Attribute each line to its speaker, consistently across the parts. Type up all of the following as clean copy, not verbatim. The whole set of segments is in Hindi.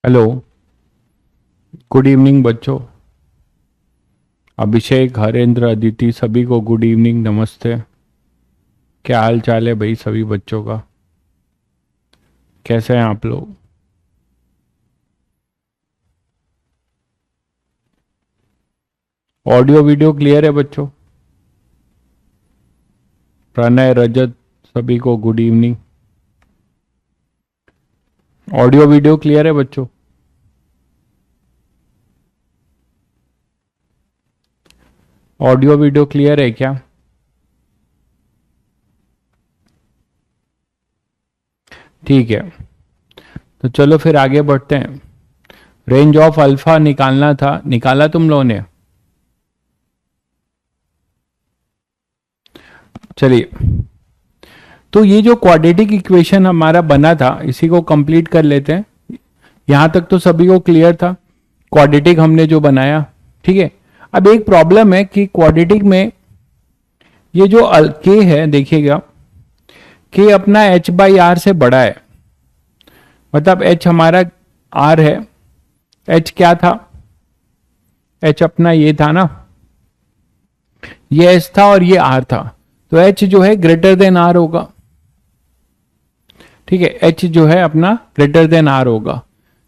Speaker 1: हेलो। गुड इवनिंग बच्चों। अभिषेक, हरेंद्र, अदिति, सभी को गुड इवनिंग, नमस्ते। क्या हाल चाल है भाई सभी बच्चों का? कैसे हैं आप लोग? ऑडियो वीडियो क्लियर है बच्चों? प्रणय, रजत, सभी को good evening. Audio video clear है बच्चों? ऑडियो वीडियो क्लियर है क्या? ठीक है, तो चलो फिर आगे बढ़ते हैं। रेंज ऑफ अल्फा निकालना था, निकाला तुम लोगों ने? चलिए, तो ये जो क्वाड्रेटिक इक्वेशन हमारा बना था इसी को कंप्लीट कर लेते हैं। यहां तक तो सभी को क्लियर था, क्वाड्रेटिक हमने जो बनाया। ठीक है, अब एक प्रॉब्लम है कि क्वाड्रेटिक में ये जो के है, देखिएगा के अपना h बाई आर से बड़ा है। मतलब h हमारा r है, h क्या था? h अपना ये था ना, ये h था और ये r था, तो h जो है ग्रेटर देन r होगा। ठीक है, h जो है अपना ग्रेटर देन r होगा।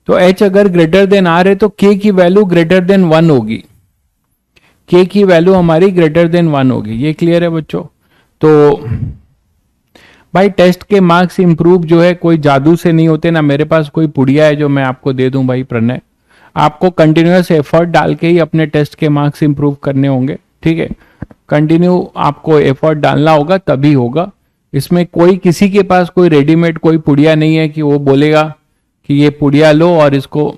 Speaker 1: तो h अगर ग्रेटर देन r है तो k की वैल्यू ग्रेटर देन 1 होगी। k की वैल्यू हमारी ग्रेटर देन 1 होगी। ये क्लियर है बच्चों? तो भाई टेस्ट के मार्क्स इंप्रूव जो है कोई जादू से नहीं होते ना, मेरे पास कोई पुड़िया है जो मैं आपको दे दूं। भाई प्रणय, आपको कंटिन्यूअस एफर्ट डाल के ही अपने टेस्ट के मार्क्स इंप्रूव करने होंगे। ठीक है, कंटिन्यू आपको एफर्ट डालना होगा तभी होगा। इसमें कोई किसी के पास कोई रेडीमेड कोई पुड़िया नहीं है कि वो बोलेगा कि ये पुड़िया लो और इसको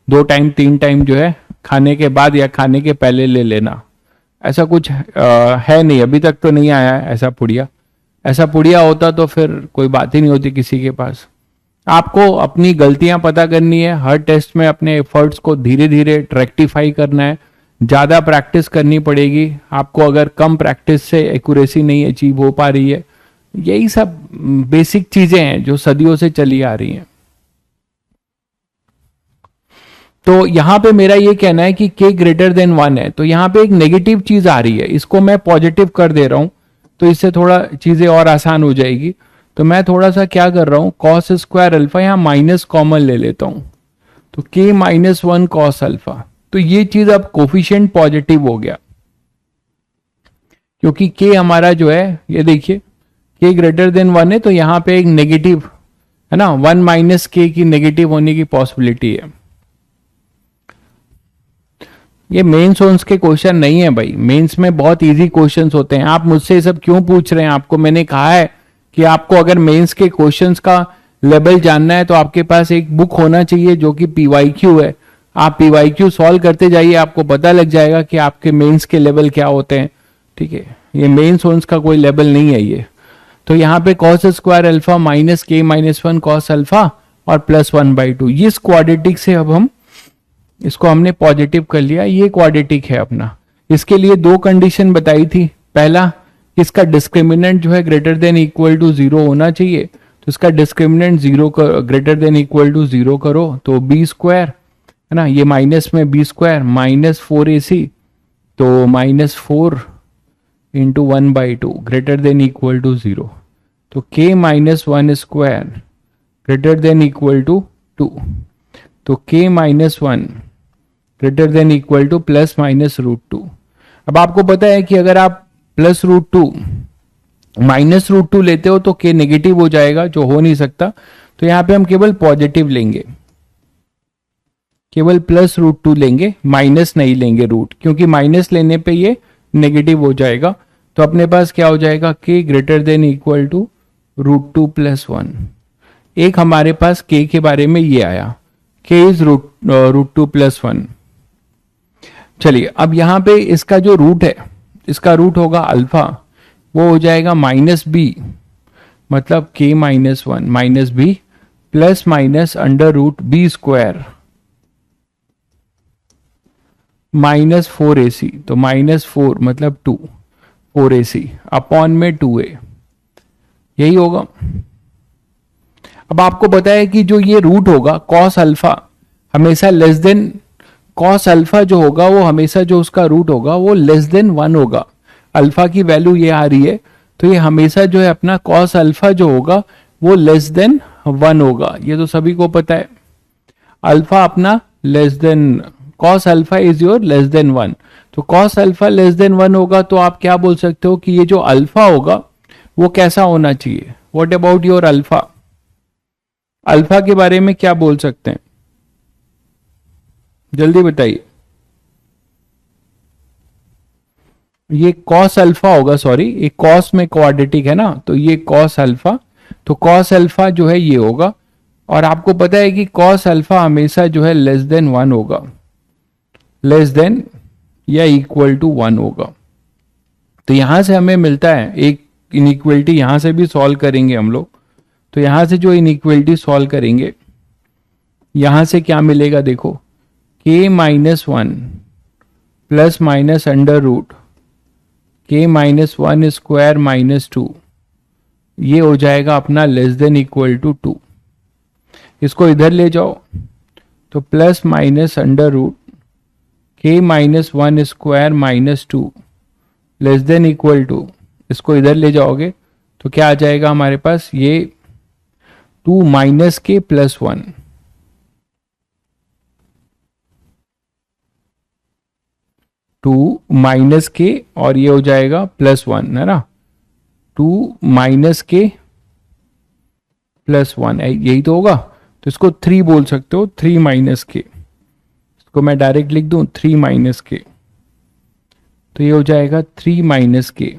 Speaker 1: 2 टाइम 3 टाइम जो है खाने के बाद या खाने के पहले ले लेना। ऐसा कुछ है नहीं, अभी तक तो नहीं आया है ऐसा पुड़िया। ऐसा पुड़िया होता तो फिर कोई बात ही नहीं होती किसी के पास। आपको अपनी गलतियां पता करनी है, हर टेस्ट में अपने एफर्ट्स को धीरे धीरे रेक्टिफाई करना है, ज़्यादा प्रैक्टिस करनी पड़ेगी आपको। अगर कम प्रैक्टिस से एक्यूरेसी नहीं अचीव हो पा रही है, यही सब बेसिक चीजें हैं जो सदियों से चली आ रही हैं। तो यहां पे मेरा ये कहना है कि k ग्रेटर देन 1 है, तो यहां पे एक नेगेटिव चीज आ रही है, इसको मैं पॉजिटिव कर दे रहा हूं, तो इससे थोड़ा चीजें और आसान हो जाएगी। तो मैं थोड़ा सा क्या कर रहा हूं, कॉस स्क्वायर अल्फा, यहां माइनस कॉमन ले लेता हूं, तो k माइनस 1 कॉस अल्फा। तो ये चीज अब कोफिशिएंट पॉजिटिव हो गया, क्योंकि k हमारा जो है, ये देखिए k ग्रेटर देन 1 है, तो यहां पे एक नेगेटिव है ना, 1 माइनस k की नेगेटिव होने की पॉसिबिलिटी है। ये मेंस वोन्स के क्वेश्चन नहीं है भाई, मेंस में बहुत इजी क्वेश्चंस होते हैं। आप मुझसे ये सब क्यों पूछ रहे हैं? आपको मैंने कहा है कि आपको अगर मेंस के क्वेश्चंस का लेवल जानना है तो आपके पास एक बुक होना चाहिए जो कि पीवाईक्यू है। आप पीवाईक्यू सॉल्व करते जाइए, आपको पता लग जाएगा कि आपके मेंस के लेवल क्या होते हैं। ठीक है, ये मेंस वोन्स का कोई लेवल नहीं है ये। तो यहाँ पे कॉस स्क्वायर अल्फा माइनस के माइनस 1 कॉस अल्फा और प्लस 1/2, इस क्वाड्रेटिक से अब हम इसको हमने पॉजिटिव कर लिया। ये क्वाड्रेटिक है अपना। इसके लिए 2 कंडीशन बताई थी। पहला, इसका डिस्क्रिमिनेंट जो है ग्रेटर देन इक्वल टू 0 होना चाहिए, तो इसका discriminant 0 greater than equal to 0 करो तो बी स्क्वायर है ना, ये माइनस में बी स्क्वायर माइनस 4ac, तो minus 4 into 1/2 greater than equal to 0, तो k minus 1 square greater than equal to 2, तो k minus 1 greater than equal to plus minus √2। अब आपको पता है कि अगर आप प्लस √2 माइनस √2 लेते हो तो k नेगेटिव हो जाएगा, जो हो नहीं सकता। तो यहां पे हम केवल पॉजिटिव लेंगे, केवल प्लस √2 लेंगे, माइनस नहीं लेंगे रूट, क्योंकि माइनस लेने पे ये नेगेटिव हो जाएगा। तो अपने पास क्या हो जाएगा, k greater than equal to √2 plus 1। एक हमारे पास k के बारे में ये आया, k इज √2 प्लस 1। चलिए, अब यहां पे इसका जो रूट है, इसका रूट होगा अल्फा, वो हो जाएगा माइनस बी, मतलब k minus 1 minus B plus minus under root B square minus 4ac, तो माइनस 4 मतलब 2, 4ac अपॉन में 2a, यही होगा। अब आपको पता है कि जो ये रूट होगा कॉस अल्फा, हमेशा लेस देन कॉस अल्फा जो होगा वो हमेशा जो उसका रूट होगा वो लेस देन 1 होगा। अल्फा की वैल्यू ये आ रही है तो ये हमेशा जो है अपना कॉस अल्फा जो होगा वो लेस देन 1 होगा। ये तो सभी को पता है। अल्फा अपना less than cos alpha is your less than 1। तो कॉस अल्फा लेस देन 1 होगा तो आप क्या बोल सकते हो कि ये जो अल्फा होगा वो कैसा होना चाहिए। What about your alpha? Alpha के बारे में क्या बोल सकते हैं, जल्दी बताइए। ये कॉस अल्फा होगा, सॉरी ये कॉस में क्वाड्रेटिक है ना, तो ये कॉस अल्फा, तो कॉस अल्फा जो है ये होगा। और आपको पता है कि कॉस अल्फा हमेशा जो है लेस देन 1 होगा, लेस देन या इक्वल टू 1 होगा। तो यहां से हमें मिलता है एक इनइक्वलिटी, यहां से भी सॉल्व करेंगे हम लोग। तो यहां से जो इनइक्वलिटी सॉल्व करेंगे यहां से क्या मिलेगा देखो, k minus 1 plus minus under root k minus 1 square minus 2, ये हो जाएगा अपना लेस देन इक्वल टू 2। इसको इधर ले जाओ तो plus minus under root k minus 1 square minus 2 less than equal to, इसको इधर ले जाओगे तो क्या आ जाएगा हमारे पास, ये 2 माइनस के प्लस 1, 2 माइनस के और ये हो जाएगा प्लस 1 है ना, 2 माइनस के प्लस 1 यही तो होगा। तो इसको 3 बोल सकते हो, 3 माइनस के, इसको मैं डायरेक्ट लिख दूं 3 माइनस के, तो ये हो जाएगा 3 माइनस के।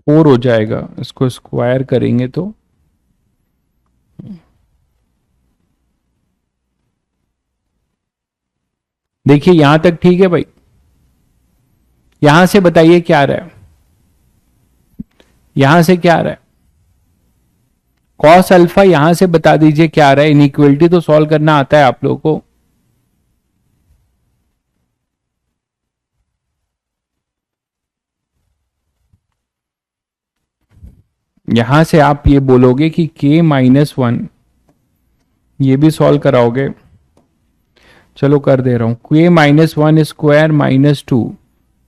Speaker 1: फोर हो जाएगा, इसको स्क्वायर करेंगे तो देखिए यहां तक ठीक है भाई। यहां से बताइए क्या आ रहा है, यहां से क्या आ रहा है, कॉस अल्फा यहां से बता दीजिए क्या आ रहा है। इनइक्वलिटी तो सॉल्व करना आता है आप लोगों को। यहां से आप ये बोलोगे कि k माइनस 1, ये भी सॉल्व कराओगे, चलो कर दे रहा हूं, k माइनस 1 स्क्वायर माइनस 2,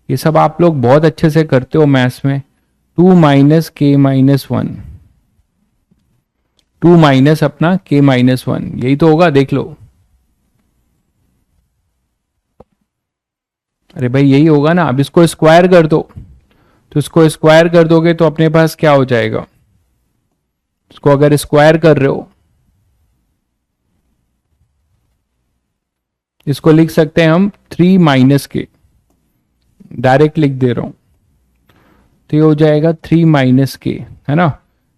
Speaker 1: ये सब आप लोग बहुत अच्छे से करते हो मैथ्स में। 2 माइनस के माइनस 1, 2 माइनस अपना k माइनस 1, यही तो होगा, देख लो। अरे भाई यही होगा ना। अब इसको स्क्वायर कर दो, तो इसको स्क्वायर कर दोगे तो अपने पास क्या हो जाएगा, इसको अगर स्क्वायर कर रहे हो इसको लिख सकते हैं हम 3 माइनस के, डायरेक्ट लिख दे रहा हूं, तो ये हो जाएगा 3 माइनस के, है ना।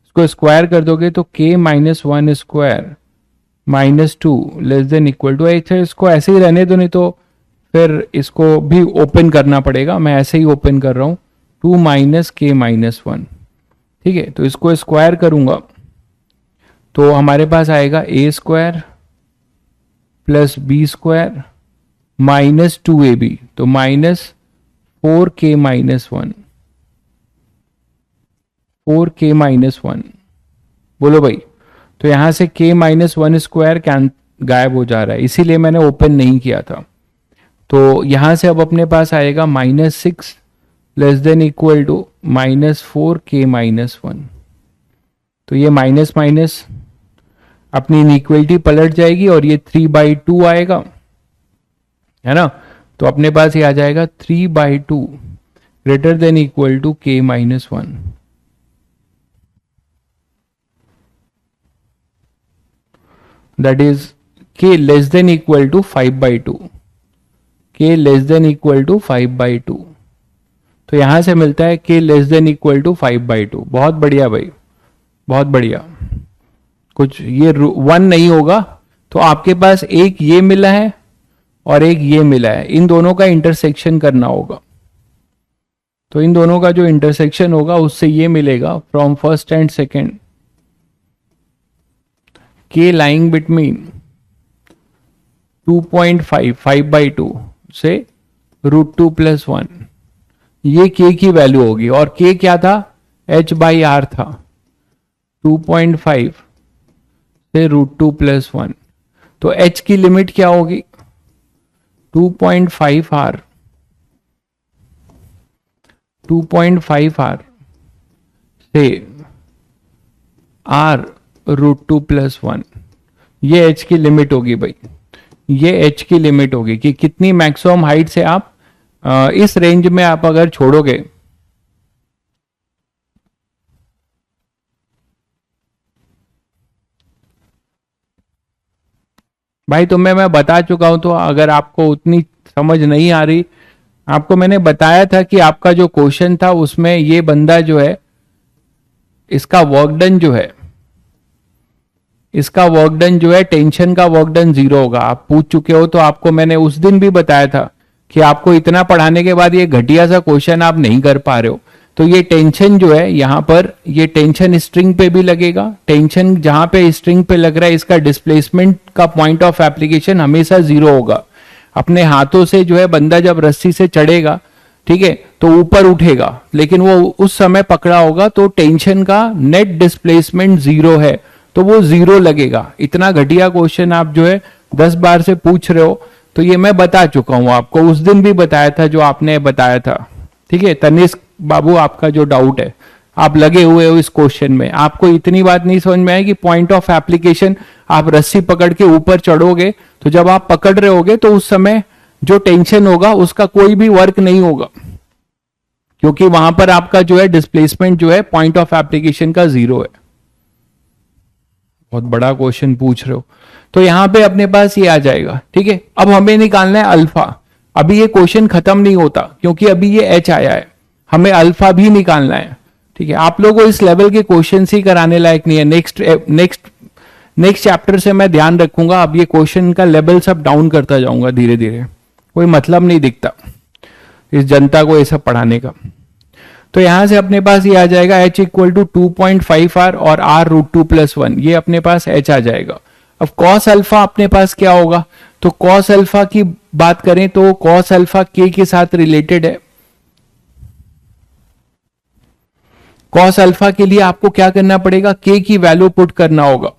Speaker 1: इसको स्क्वायर कर दोगे तो k minus 1 square minus 2 less than equal to, इसको ऐसे ही रहने दो, नहीं तो फिर इसको भी ओपन करना पड़ेगा। मैं ऐसे ही ओपन कर रहा हूं, 2 माइनस के माइनस 1, ठीक है। तो इसको स्क्वायर करूंगा तो हमारे पास आएगा a square plus B square minus 2ab, तो minus 4k minus 1, 4k minus 1, बोलो भाई। तो यहां से k माइनस 1 स्क्वायर गायब हो जा रहा है, इसीलिए मैंने ओपन नहीं किया था। तो यहां से अब अपने पास आएगा minus 6 less than equal to minus 4k minus 1। तो ये माइनस माइनस अपनी इनइक्वलिटी पलट जाएगी और ये 3/2 आएगा, है ना। तो अपने पास ये आ जाएगा 3/2 greater than equal to k minus 1। That is k less than equal to 5/2, k less than equal to 5/2। तो यहां से मिलता है k less than equal to 5/2। बहुत बढ़िया भाई, बहुत बढ़िया। कुछ ये 1 नहीं होगा तो आपके पास एक ये मिला है और एक ये मिला है, इन दोनों का इंटरसेक्शन करना होगा। तो इन दोनों का जो इंटरसेक्शन होगा उससे ये मिलेगा from first and second, k lying between 2.5 5/2 से √2 + 1, ये k की वैल्यू होगी। और k क्या था, h/r था, 2.5 से √2 + 1। तो h की लिमिट क्या होगी, 2.5r 2.5r से r √2 + 1, ये h की लिमिट होगी भाई, ये h की लिमिट होगी कि कितनी मैक्सिमम हाइट से आप इस रेंज में आप अगर छोड़ोगे, भाई तुम्हें मैं बता चुका हूं, तो अगर आपको उतनी समझ नहीं आ रही, आपको मैंने बताया था कि आपका जो क्वेश्चन था उसमें ये बंदा जो है, इसका वर्क डन जो है, इसका वर्क डन जो है, टेंशन का वर्क डन 0 होगा। आप पूछ चुके हो, तो आपको मैंने उस दिन भी बताया था कि आपको इतना पढ़ाने के बाद ये घटिया सा क्वेश्चन आप नहीं कर पा रहे हो। तो ये टेंशन जो है यहां पर, ये टेंशन स्ट्रिंग पे भी लगेगा, टेंशन जहां पे स्ट्रिंग पे लग रहा है इसका डिस्प्लेसमेंट का पॉइंट ऑफ एप्लीकेशन हमेशा 0 होगा। अपने हाथों से जो है बंदा जब रस्सी से चढ़ेगा, ठीक है, तो ऊपर उठेगा, लेकिन वो उस समय पकड़ा होगा, तो टेंशन का नेट डिस्प्लेसमेंट 0 है, तो वो 0 लगेगा। इतना घटिया क्वेश्चन आप जो है 10 बार से पूछ रहे हो, तो ये मैं बता चुका हूं आपको, उस दिन भी बताया था जो आपने बताया था। ठीक है तनिष्क बाबू, आपका जो डाउट है, आप लगे हुए हो इस क्वेश्चन में, आपको इतनी बात नहीं समझ में आई कि पॉइंट ऑफ एप्लीकेशन, आप रस्सी पकड़ के ऊपर चढ़ोगे, तो जब आप पकड़ रहे होगे तो उस समय जो टेंशन होगा उसका कोई भी वर्क नहीं होगा, क्योंकि वहां पर आपका जो है डिस्प्लेसमेंट जो है पॉइंट ऑफ एप्लीकेशन का 0 है। बहुत बड़ा क्वेश्चन पूछ रहे हो, तो यहां पे अपने पास ये आ जाएगा। ठीक है, अब हमें निकालना है अल्फा। अभी ये क्वेश्चन खत्म नहीं होता, क्योंकि अभी ये एच आया है, हमें अल्फा भी निकालना है। ठीक है, आप लोगों को इस लेवल के क्वेश्चन ही कराने लायक नहीं है। नेक्स्ट चैप्टर से मैं ध्यान रखूंगा, अब ये क्वेश्चन का लेवल सब डाउन करता जाऊंगा धीरे धीरे, कोई मतलब नहीं दिखता इस जनता को ये सब पढ़ाने का। तो यहां से अपने पास ये आ जाएगा h = 2.5r और r √2 + 1, ये अपने पास h आ जाएगा। अब cos अल्फा अपने पास क्या होगा, तो cos अल्फा की बात करें तो cos अल्फा k के साथ रिलेटेड है। cos अल्फा के लिए आपको क्या करना पड़ेगा, k की वैल्यू पुट करना होगा।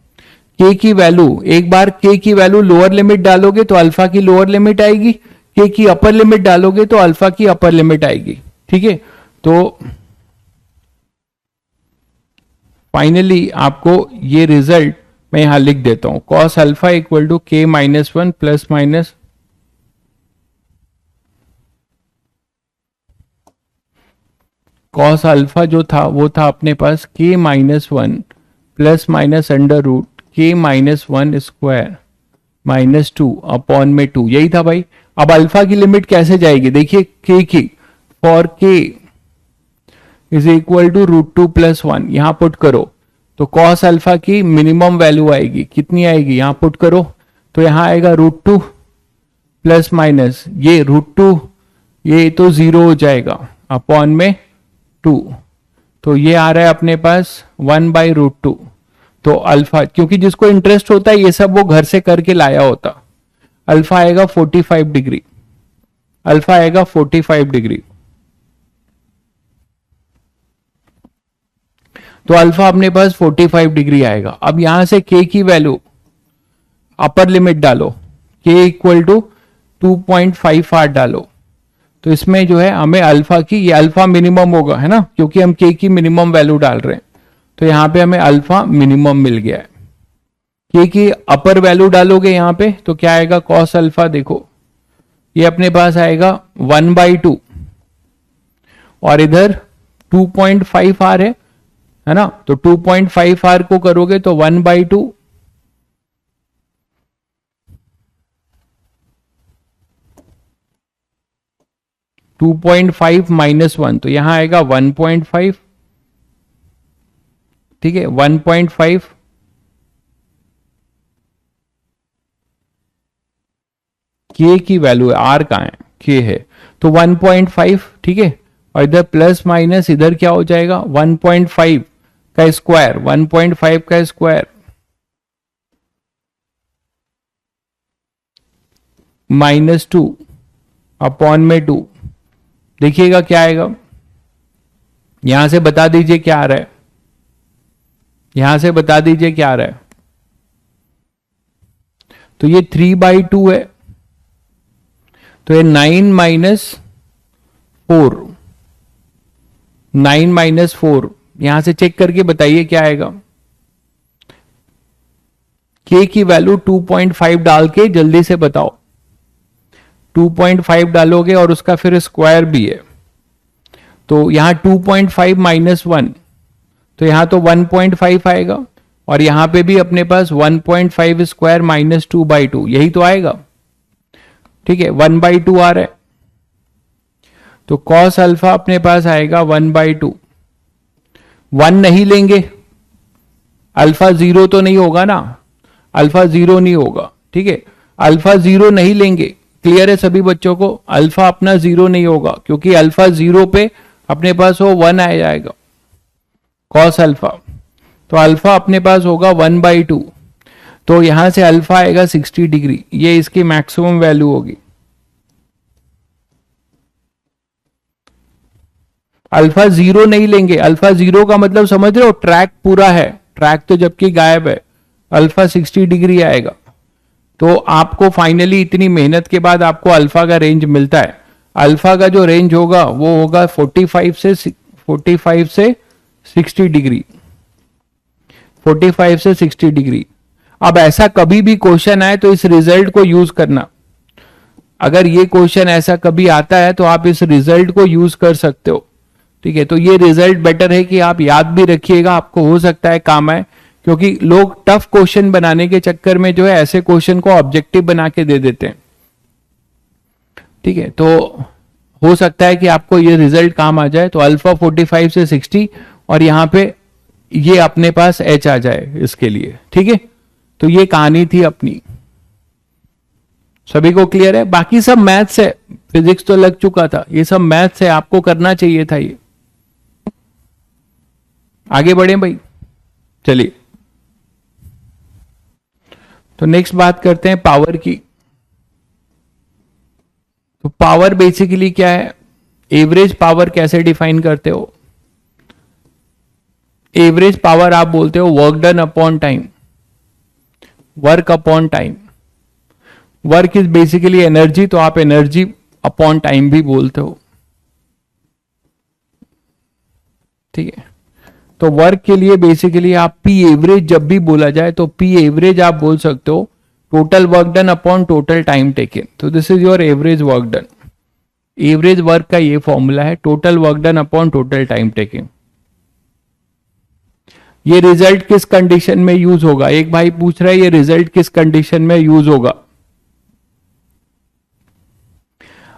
Speaker 1: k की वैल्यू, एक बार k की वैल्यू लोअर लिमिट डालोगे तो अल्फा की लोअर लिमिट आएगी, k की अपर लिमिट डालोगे तो अल्फा की अपर लिमिट आएगी। ठीक है, तो फाइनली आपको ये रिजल्ट मैं यहां लिख देता हूं, cos alpha = k-1 plus minus cos alpha जो था वो था अपने पास k-1 plus minus √k-1 square -2 upon में 2, यही था भाई। अब अल्फा की लिमिट कैसे जाएगी, देखिए k की, फॉर k = √2 + 1, यहां पुट करो तो cos अल्फा की मिनिमम वैल्यू आएगी, कितनी आएगी, यहां पुट करो तो यहां आएगा √2 प्लस माइनस ये √2, ये तो 0 हो जाएगा अपॉन में 2, तो ये आ रहा है अपने पास 1/√2। तो अल्फा, क्योंकि जिसको इंटरेस्ट होता है ये सब वो घर से करके लाया होता, अल्फा आएगा 45 डिग्री, अल्फा आएगा 45 डिग्री। तो अल्फा अपने पास 45 डिग्री आएगा। अब यहां से k की वैल्यू अपर लिमिट डालो, k = 2.5r डालो, तो इसमें जो है हमें अल्फा की, ये अल्फा मिनिमम होगा है ना, क्योंकि हम k की मिनिमम वैल्यू डाल रहे हैं, तो यहां पे हमें अल्फा मिनिमम मिल गया है। k की अपर वैल्यू डालोगे यहां पे तो क्या आएगा, cos अल्फा देखो ये अपने पास आएगा 1/2 और इधर 2.5r है ना, तो 2.5r को करोगे तो 1/2, 2.5 - 1 तो यहां आएगा 1.5। ठीक है, 1.5 k की वैल्यू है, r कहां है, k है, तो 1.5। ठीक है, और इधर प्लस माइनस इधर क्या हो जाएगा, 1.5 का स्क्वायर, 1.5 का स्क्वायर -2 अपॉन में 2, देखिएगा क्या आएगा। यहां से बता दीजिए क्या आ रहा है, यहां से बता दीजिए क्या आ रहा है। तो ये 3/2 है, तो ये 9 - 4, 9 - 4, यहां से चेक करके बताइए क्या आएगा। k की वैल्यू 2.5 डाल के जल्दी से बताओ। 2.5 डालोगे और उसका फिर स्क्वायर भी है, तो यहां 2.5 - 1, तो यहां तो 1.5 आएगा, और यहां पे भी अपने पास 1.5 स्क्वायर -2/2, यही तो आएगा। ठीक है, 1/2 आ रहा है, तो cos अल्फा अपने पास आएगा 1/2। 1 नहीं लेंगे, अल्फा 0 तो नहीं होगा ना, अल्फा 0 नहीं होगा। ठीक है, अल्फा 0 नहीं लेंगे, क्लियर है सभी बच्चों को, अल्फा अपना 0 नहीं होगा, क्योंकि अल्फा 0 पे अपने पास वो 1 आ जाएगा cos अल्फा, तो अल्फा अपने पास होगा 1/2, तो यहां से अल्फा आएगा 60 डिग्री, ये इसकी मैक्सिमम वैल्यू होगी। अल्फा 0 नहीं लेंगे, अल्फा 0 का मतलब समझ रहे हो, ट्रैक पूरा है, ट्रैक तो जबकि गायब है, अल्फा 60 डिग्री आएगा। तो आपको फाइनली इतनी मेहनत के बाद आपको अल्फा का रेंज मिलता है। अल्फा का जो रेंज होगा वो होगा 45 से 60 डिग्री, 45 से 60 डिग्री। अब ऐसा कभी भी क्वेश्चन आए तो इस रिजल्ट को यूज करना, अगर ये क्वेश्चन ऐसा कभी आता है तो आप इस रिजल्ट को यूज कर सकते हो। ठीक है, तो ये रिजल्ट बेटर है कि आप याद भी रखिएगा, आपको हो सकता है काम आए, क्योंकि लोग टफ क्वेश्चन बनाने के चक्कर में जो है ऐसे क्वेश्चन को ऑब्जेक्टिव बना के दे देते हैं। ठीक है, तो हो सकता है कि आपको ये रिजल्ट काम आ जाए। तो अल्फा 45 से 60 और यहां पे ये अपने पास एच आ जाए इसके लिए। ठीक है, तो ये कहानी थी अपनी, सभी को क्लियर है। बाकी सब मैथ्स है, फिजिक्स तो लग चुका था, ये सब मैथ्स है, आपको करना चाहिए था ये। आगे बढ़े भाई, चलिए। तो नेक्स्ट बात करते हैं पावर की। तो पावर बेसिकली क्या है, एवरेज पावर कैसे डिफाइन करते हो। एवरेज पावर आप बोलते हो work done upon time, work upon time. Work is basically energy, तो आप एनर्जी अपॉन टाइम भी बोलते हो। ठीक है, तो वर्क के लिए बेसिकली आप पी एवरेज जब भी बोला जाए तो पी एवरेज आप बोल सकते हो total work done upon total time taken. तो this is your average work done. Average work का ये फॉर्मूला है, total work done upon total time taken. ये रिजल्ट किस कंडीशन में यूज होगा, एक भाई पूछ रहा है ये रिजल्ट किस कंडीशन में यूज होगा।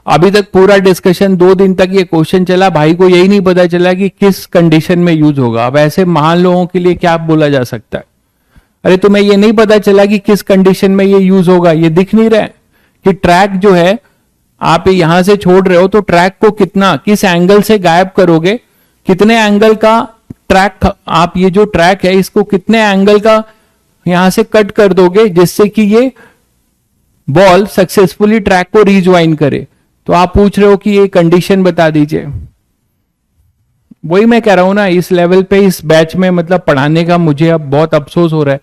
Speaker 1: अभी तक पूरा डिस्कशन 2 दिन तक ये क्वेश्चन चला, भाई को यही नहीं पता चला कि किस कंडीशन में यूज होगा। अब ऐसे महान लोगों के लिए क्या बोला जा सकता है, अरे तुम्हें ये नहीं पता चला कि किस कंडीशन में ये यूज होगा, ये दिख नहीं रहा है कि ट्रैक जो है आप यहां से छोड़ रहे हो तो ट्रैक को कितना, किस एंगल से गायब करोगे, कितने एंगल का ट्रैक, आप ये जो ट्रैक है इसको कितने एंगल का यहां से कट कर दोगे जिससे कि ये बॉल सक्सेसफुली ट्रैक को रिज्वाइन करे। तो आप पूछ रहे हो कि ये कंडीशन बता दीजिए। वही मैं कह रहा हूं ना, इस लेवल पे इस बैच में मतलब पढ़ाने का मुझे अब बहुत अफसोस हो रहा है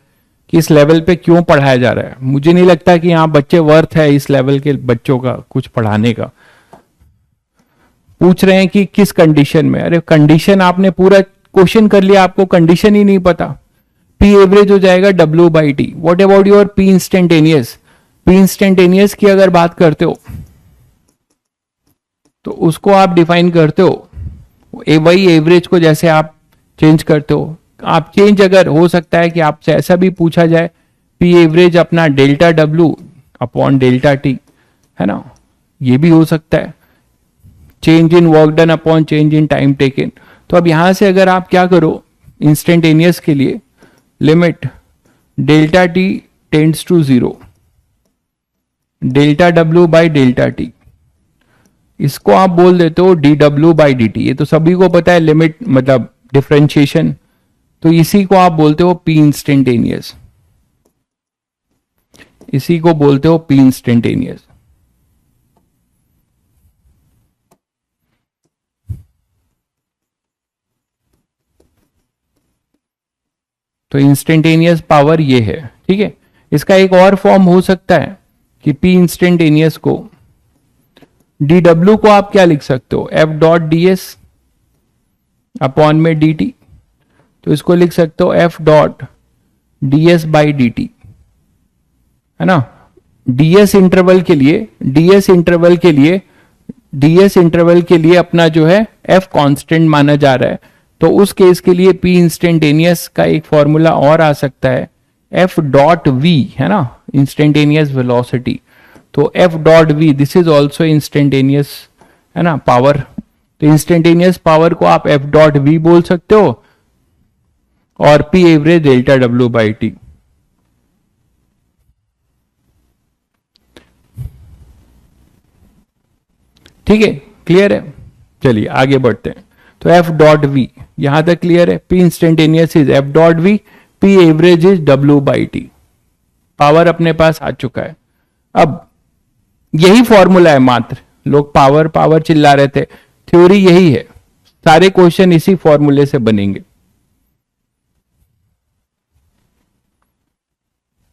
Speaker 1: कि इस लेवल पे क्यों पढ़ाया जा रहा है। मुझे नहीं लगता कि यहाँ बच्चे वर्थ है इस लेवल के बच्चों का कुछ पढ़ाने का। पूछ रहे हैं कि किस कंडीशन में, अरे कंडीशन आपने पूरा क्वेश्चन कर लिया, आपको कंडीशन ही नहीं पता। पी एवरेज हो जाएगा W/T। What about your P instantaneous. P instantaneous की अगर बात करते हो तो उसको आप डिफाइन करते हो वही एवरेज को, जैसे आप चेंज करते हो। आप चेंज अगर हो सकता है कि आपसे ऐसा भी पूछा जाए पी एवरेज अपना delta W upon delta T, है ना, ये भी हो सकता है। Change in work done upon change in time taken. तो अब यहां से अगर आप क्या करो इंस्टेंटेनियस के लिए, limit delta T tends to 0, delta W by delta T, इसको आप बोल देते हो dW/dt। ये तो सभी को पता है, लिमिट मतलब डिफरेंशिएशन, तो इसी को आप बोलते हो पी इंस्टेंटेनियस, इसी को बोलते हो पी इंस्टेंटेनियस। तो इंस्टेंटेनियस पावर ये है, ठीक है। इसका एक और फॉर्म हो सकता है कि P इंस्टेंटेनियस को dW को आप क्या लिख सकते हो, F डॉट ds अपॉन में dt, तो इसको लिख सकते हो F dot ds by dt, है ना। ds इंटरवल के लिए, ds इंटरवल के लिए अपना जो है F कांस्टेंट माना जा रहा है, तो उस केस के लिए P इंस्टेंटेनियस का एक फॉर्मूला और आ सकता है, F डॉट v, है ना, इंस्टेंटेनियस वेलोसिटी। तो F dot v this is also instantaneous, है ना, पावर। तो इंस्टेंटेनियस पावर को आप F डॉट v बोल सकते हो और P average delta W by T. ठीक है, क्लियर है। चलिए आगे बढ़ते हैं। तो F डॉट v यहां तक क्लियर है। P instantaneous is F dot v, P average is W by T. Power अपने पास आ चुका है। अब यही फॉर्मूला है, मात्र लोग पावर पावर चिल्ला रहे थे, थ्योरी यही है, सारे क्वेश्चन इसी फॉर्मूले से बनेंगे।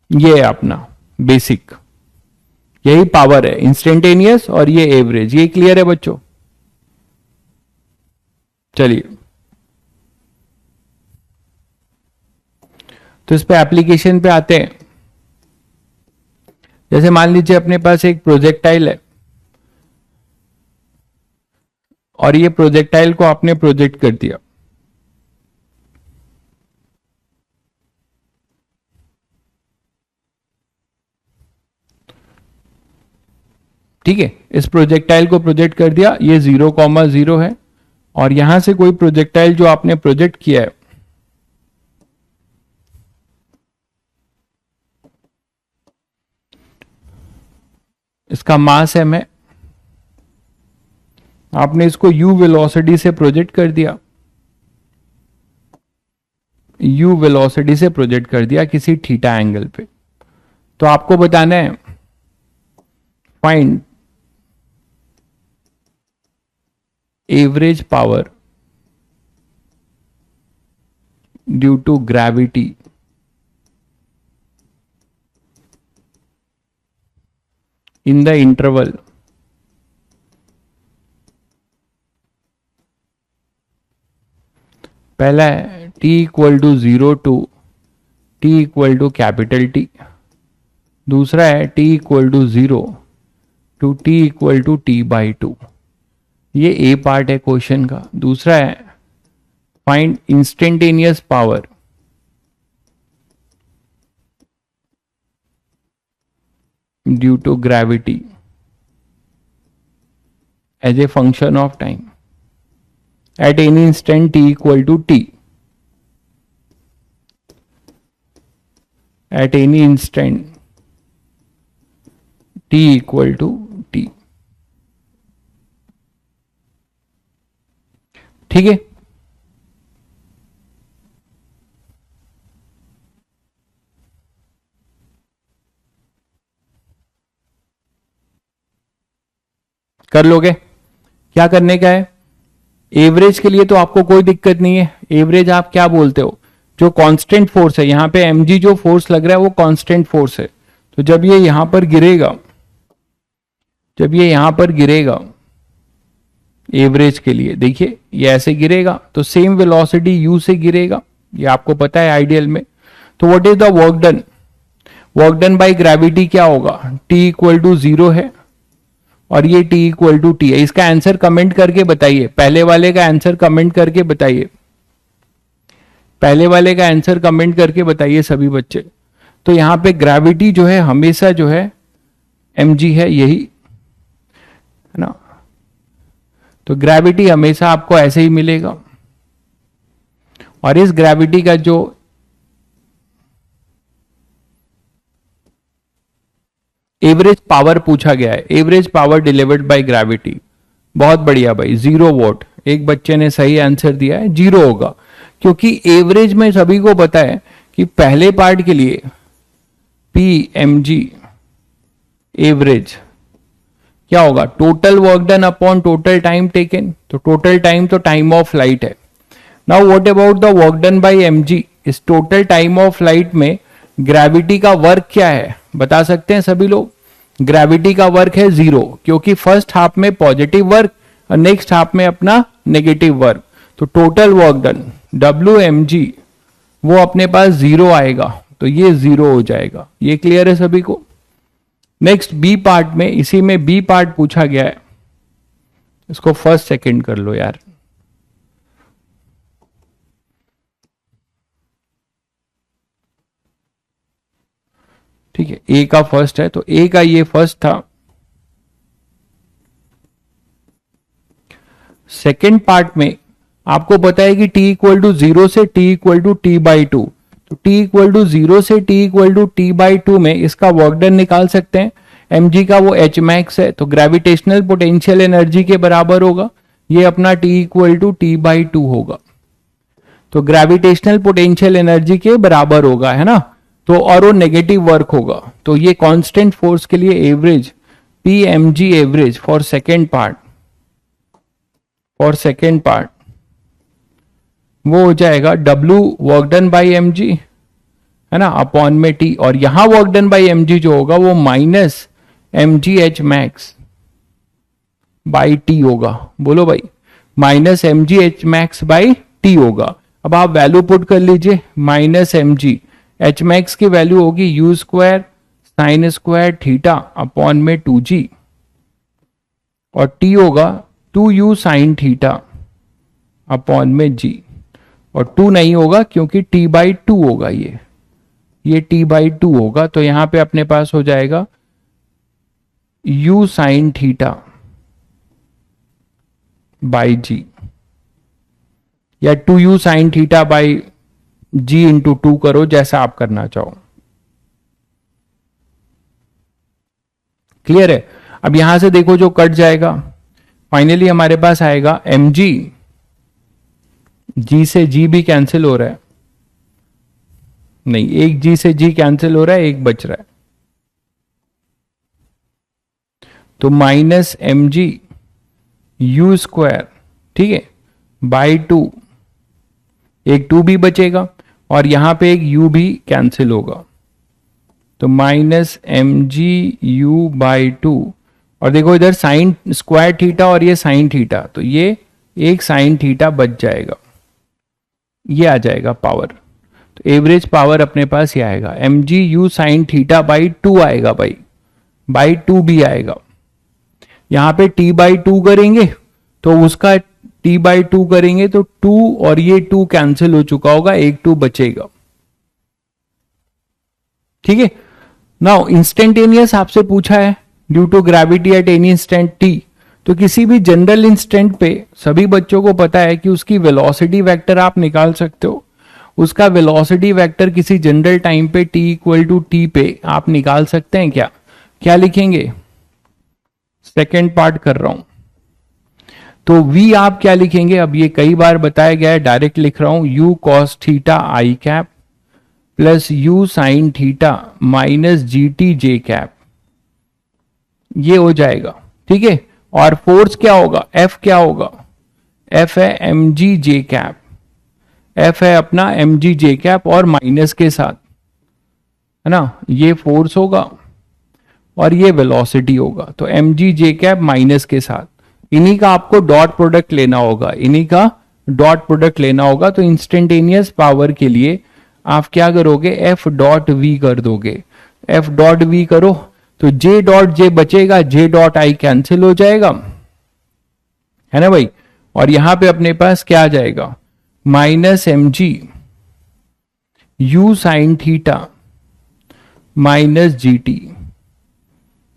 Speaker 1: ये है अपना बेसिक, यही पावर है, इंस्टेंटेनियस और ये एवरेज। ये क्लियर है बच्चों? चलिए, तो इस पे एप्लीकेशन पे आते हैं। जैसे मान लीजिए अपने पास एक प्रोजेक्टाइल है और ये प्रोजेक्टाइल को आपने प्रोजेक्ट कर दिया। ठीक है, इस प्रोजेक्टाइल को प्रोजेक्ट कर दिया, ये 0,0 है, और यहां से कोई प्रोजेक्टाइल जो आपने प्रोजेक्ट किया है, इसका मास m है, आपने इसको u वेलोसिटी से प्रोजेक्ट कर दिया, u वेलोसिटी से प्रोजेक्ट कर दिया किसी थीटा एंगल पे। तो आपको बताना है find average power due to gravity in the interval पहला है t equal to 0 to t equal to capital T, दूसरा है t equal to 0 to t equal to t by 2। ये ए पार्ट है क्वेश्चन का। दूसरा है find instantaneous power due to gravity as a function of time at any instant t equal to t, at any instant t equal to t। ठीक है, कर लोगे? क्या करने का है? एवरेज के लिए तो आपको कोई दिक्कत नहीं है। एवरेज आप क्या बोलते हो, जो कांस्टेंट फोर्स है, यहां पे mg जो फोर्स लग रहा है वो कांस्टेंट फोर्स है। तो जब ये यहां पर गिरेगा, जब ये यहां पर गिरेगा एवरेज के लिए, देखिए ये ऐसे गिरेगा तो सेम वेलोसिटी u से गिरेगा, ये आपको पता है आइडियल में। तो what is the work done? Work done by gravity क्या होगा? t इक्वल टू 0 है और ये t इक्वल टू टी है। इसका आंसर कमेंट करके बताइए, पहले वाले का आंसर कमेंट करके बताइए, पहले वाले का आंसर कमेंट करके बताइए सभी बच्चे। तो यहां पे ग्रेविटी जो है हमेशा जो है mg है, यही है ना। तो ग्रेविटी हमेशा आपको ऐसे ही मिलेगा, और इस ग्रेविटी का जो एवरेज पावर पूछा गया है, average power delivered by gravity, बहुत बढ़िया भाई, 0 वॉट। एक बच्चे ने सही आंसर दिया है, 0 होगा, क्योंकि एवरेज में सभी को पता है कि पहले पार्ट के लिए PMG एवरेज क्या होगा? Total work done upon total time taken. तो टोटल टाइम तो टाइम ऑफ फ्लाइट है। Now what about the work done bye mg? इस टोटल टाइम ऑफ फ्लाइट में ग्रेविटी का वर्क क्या है बता सकते हैं सभी लोग? ग्रेविटी का वर्क है 0, क्योंकि फर्स्ट हाफ में पॉजिटिव वर्क और नेक्स्ट हाफ में अपना नेगेटिव वर्क। तो टोटल वर्क डन WmG वो अपने पास 0 आएगा, तो ये 0 हो जाएगा। ये क्लियर है सभी को? नेक्स्ट बी पार्ट में, इसी में बी पार्ट पूछा गया है, इसको फर्स्ट सेकंड कर लो यार। ठीक है, ए का फर्स्ट है, तो ए का ये फर्स्ट था। सेकेंड पार्ट में आपको पता है कि t इक्वल टू 0 से t इक्वल टू t/2, तो t इक्वल टू 0 से t इक्वल टू t/2 में इसका वर्क डन निकाल सकते हैं। mg का वो h मैक्स है, तो ग्रेविटेशनल पोटेंशियल एनर्जी के बराबर होगा, ये अपना t इक्वल टू t/2 होगा। तो ग्रेविटेशनल पोटेंशियल एनर्जी के बराबर होगा, है ना? तो और वो नेगेटिव वर्क होगा। तो ये कांस्टेंट फोर्स के लिए average Pmg average for second part, वो हो जाएगा W work done by mg, है ना, अपॉन में t, और यहां वर्क डन बाई mg जो होगा वो minus mg h max by t होगा। बोलो भाई, minus mg h max by t होगा। अब आप वैल्यू पुट कर लीजिए, माइनस mg h मैक्स की वैल्यू होगी u square sine square theta upon में 2g, और t होगा 2u साइन थीटा अपॉन में g, और 2 नहीं होगा क्योंकि t/2 होगा, ये t/2 होगा। तो यहां पे अपने पास हो जाएगा u sine theta by g, या 2u sine theta by g into 2 करो, जैसा आप करना चाहो। क्लियर है? अब यहां से देखो जो कट जाएगा, फाइनली हमारे पास आएगा mg, g से g भी कैंसिल हो रहा है, नहीं, एक g से g कैंसिल हो रहा है, एक बच रहा है, तो माइनस mg u स्क्वायर, ठीक है, बाई 2, एक 2 भी बचेगा और यहां पे एक u भी कैंसिल होगा, तो माइनस mg u बाई 2, और देखो इधर साइन स्क्वायर थीटा और ये साइन थीटा, तो ये एक साइन थीटा बच जाएगा, ये आ जाएगा पावर। तो एवरेज पावर अपने पास ये आएगा mg u sine theta by 2 आएगा भाई, बाई 2 भी आएगा। यहां पे t/2 करेंगे तो उसका t/2 करेंगे तो 2 और ये 2 कैंसिल हो चुका होगा, एक 2 बचेगा। ठीक है, नाउ इंस्टेंटेनियस आपसे पूछा है due to gravity at any instant t, तो किसी भी जनरल इंस्टेंट पे सभी बच्चों को पता है कि उसकी वेलोसिटी वेक्टर आप निकाल सकते हो। उसका वेलोसिटी वेक्टर किसी जनरल टाइम पे t इक्वल टू t पे आप निकाल सकते हैं क्या? क्या लिखेंगे? सेकेंड पार्ट कर रहा हूं, तो v आप क्या लिखेंगे? अब ये कई बार बताया गया है, डायरेक्ट लिख रहा हूं, u cos theta i cap plus u sine theta minus gt j cap, ये हो जाएगा। ठीक है, और फोर्स क्या होगा? F क्या होगा? F है mg j कैप, F है अपना mg j कैप और माइनस के साथ, है ना, ये फोर्स होगा और ये वेलोसिटी होगा, तो mg j कैप माइनस के साथ, इन्हीं का आपको डॉट प्रोडक्ट लेना होगा, इन्हीं का डॉट प्रोडक्ट लेना होगा। तो इंस्टेंटेनियस पावर के लिए आप क्या करोगे? F डॉट v कर दोगे, F डॉट v करो तो J डॉट J बचेगा, J डॉट I कैंसिल हो जाएगा, है ना भाई, और यहां पे अपने पास क्या आ जाएगा? Minus mg u sine theta minus gt,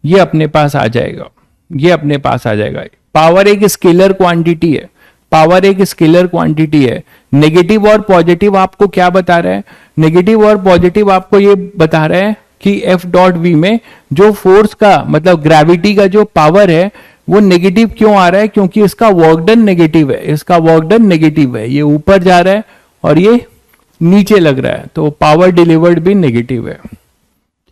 Speaker 1: ये अपने पास आ जाएगा, ये अपने पास आ जाएगा। पावर एक स्केलर क्वांटिटी है, पावर एक स्केलर क्वांटिटी है। नेगेटिव और पॉजिटिव आपको क्या बता रहा है? नेगेटिव और पॉजिटिव आपको ये बता रहा है कि F डॉट V में जो फोर्स का मतलब ग्रेविटी का जो पावर है वो नेगेटिव क्यों आ रहा है? क्योंकि इसका वर्क डन नेगेटिव है, इसका वर्क डन नेगेटिव है, ये ऊपर जा रहा है और ये नीचे लग रहा है, तो पावर डिलीवर्ड भी नेगेटिव है।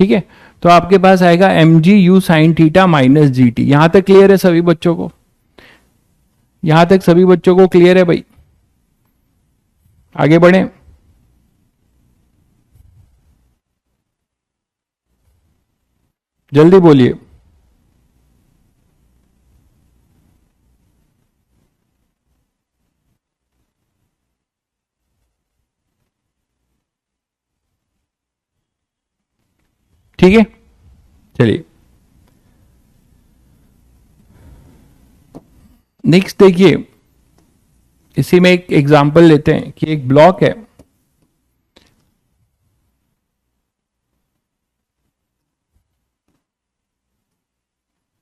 Speaker 1: ठीक है, तो आपके पास आएगा mg u sine theta minus gt। यहां तक क्लियर है सभी बच्चों को? यहां तक सभी बच्चों को क्लियर है भाई? आगे बढ़े। जल्दी बोलिए। ठीक है, चलिए नेक्स्ट देखिए, इसी में एक एग्जांपल लेते हैं कि एक ब्लॉक है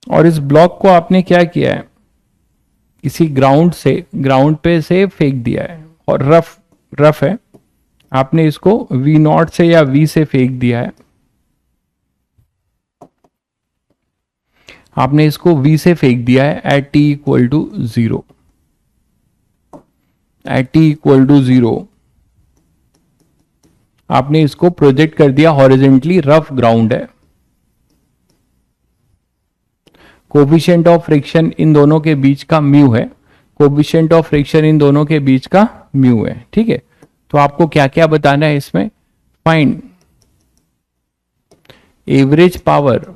Speaker 1: और इस ब्लॉक को आपने क्या किया है, किसी ग्राउंड पे से फेंक दिया है और रफ है, आपने इसको V0 से या V से फेंक दिया है, आपने इसको V से फेंक दिया है at t equal to 0, at t equal to 0 आपने इसको प्रोजेक्ट कर दिया हॉरिजेंटली, रफ ग्राउंड है, कोफिशिएंट ऑफ फ्रिक्शन इन दोनों के बीच का म्यू है, कोफिशिएंट ऑफ फ्रिक्शन इन दोनों के बीच का म्यू है। ठीक है, तो आपको क्या क्या बताना है इसमें, find average power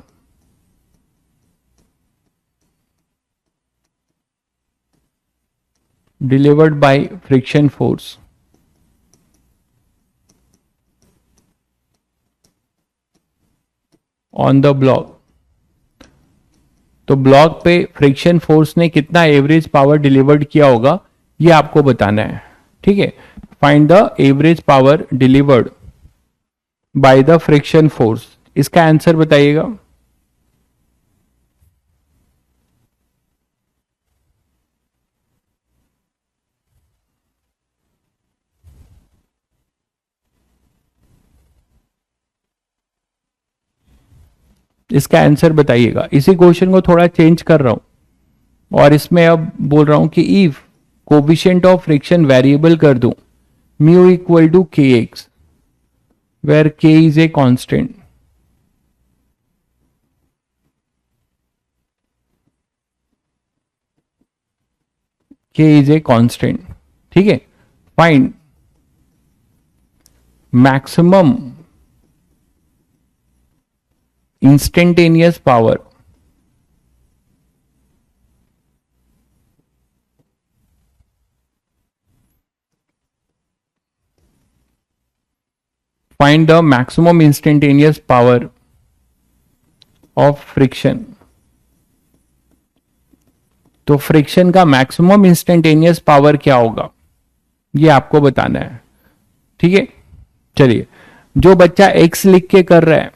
Speaker 1: delivered bye friction force on the block. तो ब्लॉक पे फ्रिक्शन फोर्स ने कितना एवरेज पावर डिलीवर्ड किया होगा ये आपको बताना है। ठीक है, find the average power delivered by the friction force, इसका आंसर बताइएगा। इसका आंसर बताइएगा। इसी क्वेश्चन को थोड़ा चेंज कर रहा हूं और इसमें अब बोल रहा हूं कि if coefficient of friction variable कर दूं म्यू इक्वल टू के एक्स वेयर के इज ए कांस्टेंट, के इज ए कांस्टेंट। ठीक है, find maximum instantaneous power find the maximum instantaneous power of friction। तो फ्रिक्शन का मैक्सिमम इंस्टेंटेनियस पावर क्या होगा ये आपको बताना है। ठीक है, चलिए जो बच्चा x लिख के कर रहा है,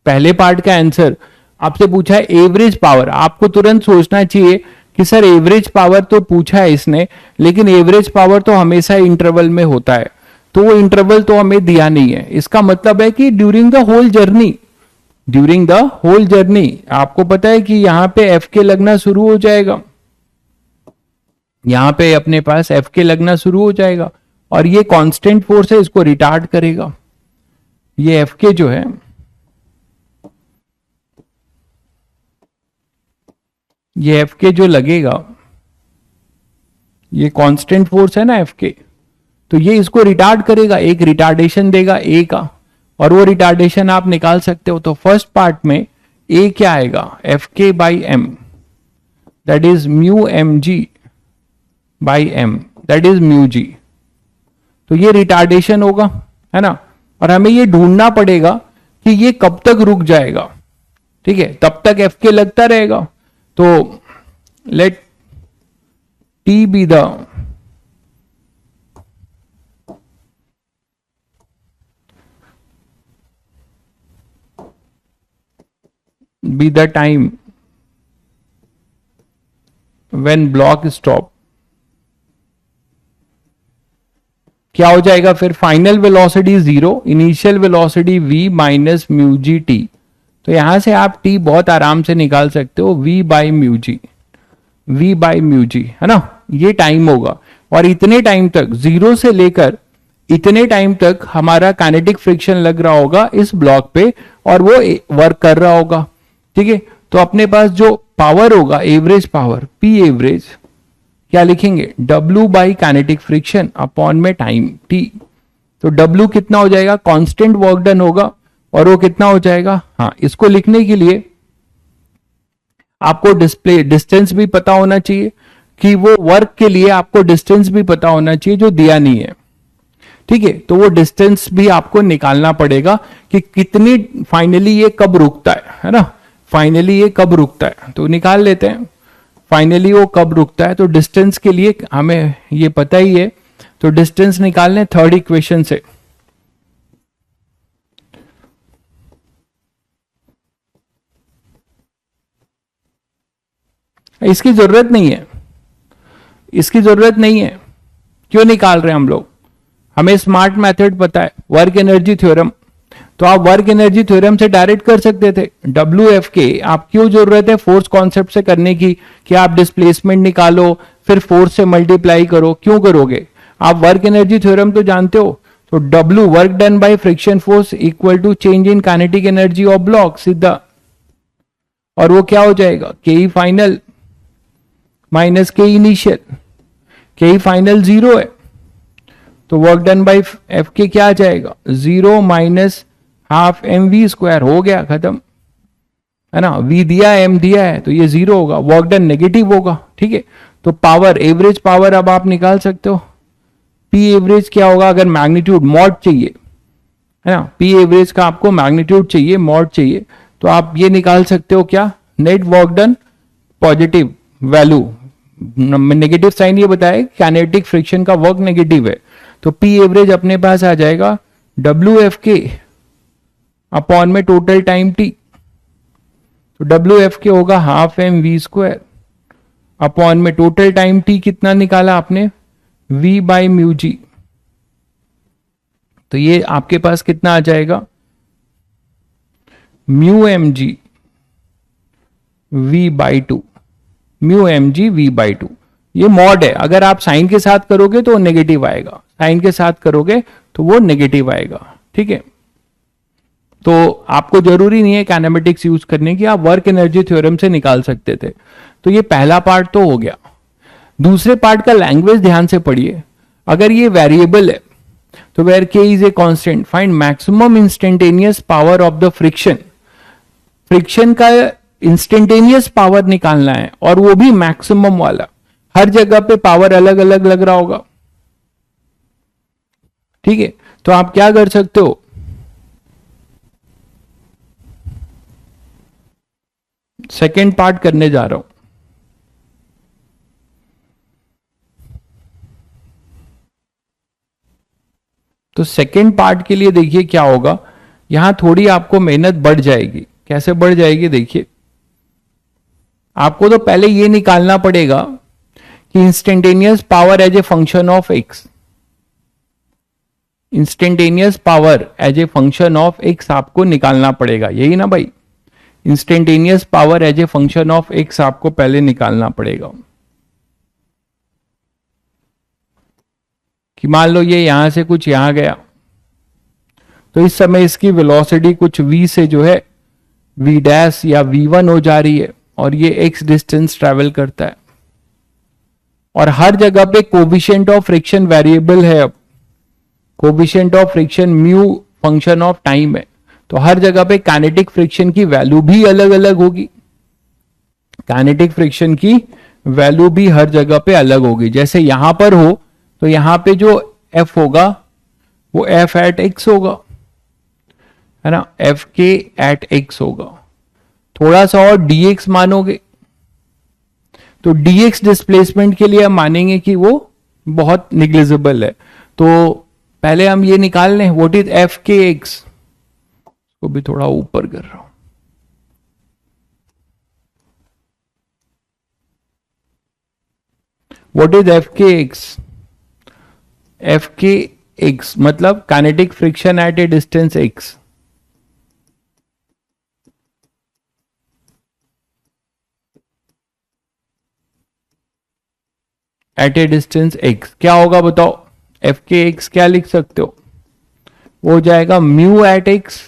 Speaker 1: पहले पार्ट का आंसर आपसे पूछा है एवरेज पावर, आपको तुरंत सोचना चाहिए कि सर एवरेज पावर तो पूछा है इसने, लेकिन एवरेज पावर तो हमेशा इंटरवल में होता है, तो वो इंटरवल तो हमें दिया नहीं है। इसका मतलब है कि ड्यूरिंग द होल जर्नी आपको पता है कि यहां पे एफ के लगना शुरू हो जाएगा, यहां पे अपने पास एफ के लगना शुरू हो जाएगा और ये कांस्टेंट फोर्स है, इसको रिटार्ड करेगा। ये एफ के जो है, ये एफ के जो लगेगा, ये कांस्टेंट फोर्स है ना एफ के, तो ये इसको रिटार्ड करेगा, एक रिटार्डेशन देगा ए का, और वो रिटार्डेशन आप निकाल सकते हो। तो फर्स्ट पार्ट में ए क्या आएगा, F K by M, that is mu M G by M, that is mu G. तो ये रिटार्डेशन होगा, है ना, और हमें ये ढूंढना पड़ेगा कि ये कब तक रुक जाएगा। ठीक है, तब तक एफ के लगता रहेगा। तो let T be the time when block stop. क्या हो जाएगा फिर, final velocity 0, initial velocity v minus mu G T. तो यहां से आप t बहुत आराम से निकाल सकते हो, v बाई म्यू जी, है ना, ये टाइम होगा। और इतने टाइम तक, 0 से लेकर इतने टाइम तक हमारा काइनेटिक फ्रिक्शन लग रहा होगा इस ब्लॉक पे और वो वर्क कर रहा होगा। ठीक है, तो अपने पास जो पावर होगा, एवरेज पावर, P एवरेज क्या लिखेंगे, W by kinetic friction upon में टाइम T। तो W कितना हो जाएगा, कांस्टेंट वर्क डन होगा और वो कितना हो जाएगा। हाँ, इसको लिखने के लिए आपको डिस्टेंस भी पता होना चाहिए, कि वो वर्क के लिए आपको डिस्टेंस भी पता होना चाहिए जो दिया नहीं है। ठीक है, तो वो डिस्टेंस भी आपको निकालना पड़ेगा कि कितनी फाइनली ये कब रुकता है ना, फाइनली ये कब रुकता है, तो निकाल लेते हैं फाइनली वो कब रुकता है। तो डिस्टेंस के लिए हमें ये पता ही है, तो डिस्टेंस निकालने थर्ड इक्वेशन से। इसकी जरूरत नहीं है, इसकी जरूरत नहीं है, क्यों निकाल रहे हैं हम लोग, हमें स्मार्ट मेथड पता है, वर्क एनर्जी थ्योरम। तो आप वर्क एनर्जी थ्योरम से डायरेक्ट कर सकते थे। डब्ल्यू एफ के आप क्यों जरूरत है फोर्स कॉन्सेप्ट से करने की, कि आप डिस्प्लेसमेंट निकालो फिर फोर्स से मल्टीप्लाई करो, क्यों करोगे, आप वर्क एनर्जी थ्योरम तो जानते हो। तो W work done by friction force equal to change in kinetic energy of block, सीधा। और वो क्या हो जाएगा, K E final minus K initial, K E final 0 है, तो वर्क डन बाय एफ के क्या आ जाएगा, 0 minus half M V square, हो गया खत्म, है ना। वी दिया है, एम दिया है, तो ये 0 होगा, वर्क डन नेगेटिव होगा। ठीक है, तो पावर, एवरेज पावर अब आप निकाल सकते हो। पी एवरेज क्या होगा, अगर मैग्नीट्यूड मॉड चाहिए, है ना, पी एवरेज का आपको मैग्नीट्यूड चाहिए, मॉड चाहिए, तो आप ये निकाल सकते हो क्या, net work done positive value, negative sign ये बताया काइनेटिक फ्रिक्शन का वर्क नेगेटिव है, तो पी एवरेज अपने पास आ जाएगा डब्ल्यू एफ के अपॉन में टोटल टाइम टी। तो डब्ल्यू एफ के होगा half M V square upon में टोटल टाइम टी कितना निकाला आपने, वी बाई म्यू जी। तो ये आपके पास कितना आ जाएगा, mu M G V by 2, mu M G V by 2। ये मॉड है, अगर आप साइन के साथ करोगे तो नेगेटिव आएगा, साइन के साथ करोगे तो वो नेगेटिव आएगा। ठीक है, तो आपको जरूरी नहीं है काइनेमेटिक्स यूज करने की, आप वर्क एनर्जी थ्योरम से निकाल सकते थे। तो ये पहला पार्ट तो हो गया। दूसरे पार्ट का लैंग्वेज ध्यान से पढ़िए। अगर ये वेरिएबल है तो वेयर के is a constant, find maximum instantaneous power of the friction. Friction का इंस्टेंटेनियस पावर निकालना है, और वो भी मैक्सिमम वाला, हर जगह पे पावर अलग अलग लग रहा होगा। ठीक है, तो आप क्या कर सकते हो, सेकेंड पार्ट करने जा रहा हूं। तो सेकेंड पार्ट के लिए देखिए क्या होगा, यहां थोड़ी आपको मेहनत बढ़ जाएगी। कैसे बढ़ जाएगी, देखिए आपको तो पहले ये निकालना पड़ेगा कि instantaneous power as a function of X, instantaneous power as a function of X आपको निकालना पड़ेगा, यही ना भाई, instantaneous power as a function of X आपको पहले निकालना पड़ेगा। कि मान लो ये यहां से कुछ यहां गया, तो इस समय इसकी वेलोसिटी कुछ v से जो है v डैश या v1 हो जा रही है, और ये x डिस्टेंस ट्रेवल करता है, और हर जगह पे कोविशेंट ऑफ फ्रिक्शन वेरिएबल है। अब coefficient of friction mu function of time है, तो हर जगह पे काइनेटिक फ्रिक्शन की वैल्यू भी अलग अलग होगी, काइनेटिक फ्रिक्शन की वैल्यू भी हर जगह पे अलग होगी। जैसे यहां पर हो तो यहां पे जो F होगा वो F एट x होगा, है ना, F के एट x होगा। थोड़ा सा और dx मानोगे तो dx डिस्प्लेसमेंट के लिए हम मानेंगे कि वो बहुत निग्लिजिबल है। तो पहले हम ये निकाल लें, व्हाट इज F के x, को भी थोड़ा ऊपर कर रहा हूं। व्हाट इज F के x, F के x मतलब kinetic friction at a distance x, at a distance x क्या होगा बताओ, F के x क्या लिख सकते हो, वो हो जाएगा mu at x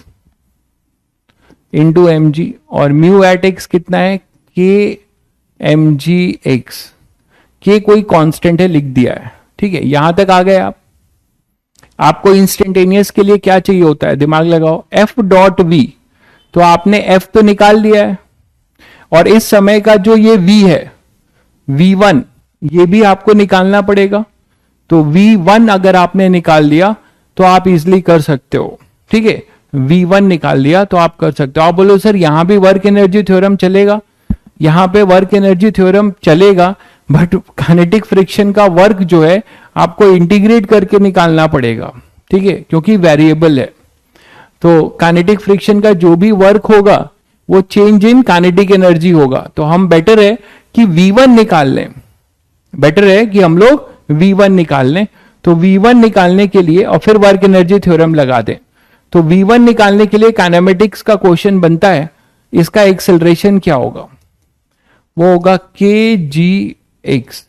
Speaker 1: into M G, और म्यू एट x कितना है, के एम जी एक्स, के कोई कांस्टेंट है लिख दिया है। ठीक है, यहां तक आ गए आप। आपको इंस्टेंटेनियस के लिए क्या चाहिए होता है, दिमाग लगाओ, एफ डॉट वी। तो आपने एफ तो निकाल लिया है, और इस समय का जो ये वी है V1, ये भी आपको निकालना पड़ेगा। तो V1 अगर आपने निकाल लिया तो आप इजिली कर सकते हो, ठीक है। V1 निकाल लिया तो आप कर सकते हो। आप बोलो सर यहां भी वर्क एनर्जी थ्योरम चलेगा, यहां पे वर्क एनर्जी थ्योरम चलेगा, बट काइनेटिक फ्रिक्शन का वर्क जो है आपको इंटीग्रेट करके निकालना पड़ेगा, ठीक है, क्योंकि वेरिएबल है। तो काइनेटिक फ्रिक्शन का जो भी वर्क होगा वो चेंज इन काइनेटिक एनर्जी होगा। तो हम बेटर है कि V1 निकाल लें, बेटर है कि हम लोग V1 निकाल लें। तो V1 निकालने के लिए और फिर वर्क एनर्जी थ्योरम लगा दें। तो V1 निकालने के लिए काइनेमेटिक्स का क्वेश्चन बनता है, इसका एक्सेलरेशन क्या होगा, वो होगा kgx,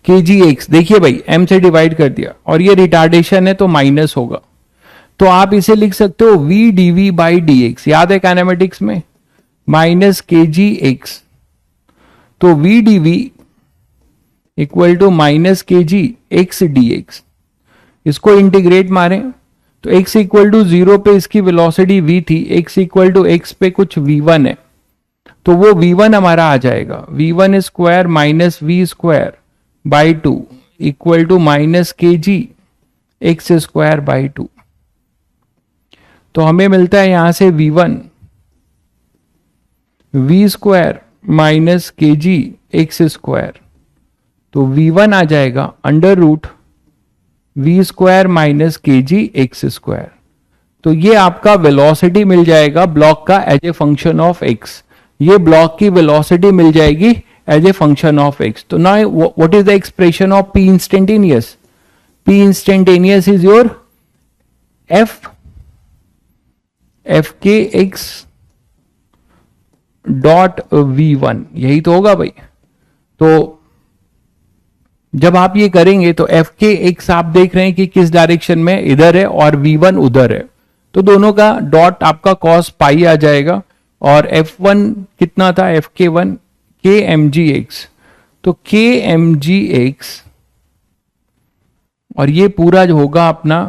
Speaker 1: kgx। देखिए भाई m से डिवाइड कर दिया, और ये रिटार्डेशन है तो माइनस होगा। तो आप इसे लिख सकते हो v dv बाई dx, याद है काइनेमेटिक्स में, माइनस kgx। तो v dv equal to minus kgx dx। इसको इंटीग्रेट मारें तो x इक्वल टू 0 पे इसकी वेलोसिटी v थी, x इक्वल टू x पे कुछ v1 है, तो वो v1 हमारा आ जाएगा v1 square minus v square by 2 equal to minus kgx square by 2। तो हमें मिलता है यहां से v1 v square minus kgx square. तो v1 आ जाएगा under root v square minus kgx square. तो ये आपका वेलोसिटी मिल जाएगा ब्लॉक का as a function of x, ये ब्लॉक की वेलोसिटी मिल जाएगी as a function of x। तो now what is the expression of p instantaneous, p instantaneous is your f के x डॉट v1, यही तो होगा भाई। तो जब आप ये करेंगे तो f के x आप देख रहे हैं कि किस डायरेक्शन में, इधर है, और v1 उधर है, तो दोनों का डॉट आपका cos पाई आ जाएगा। और f1 कितना था, f के 1 kmgx, तो kmgx, और ये पूरा जो होगा अपना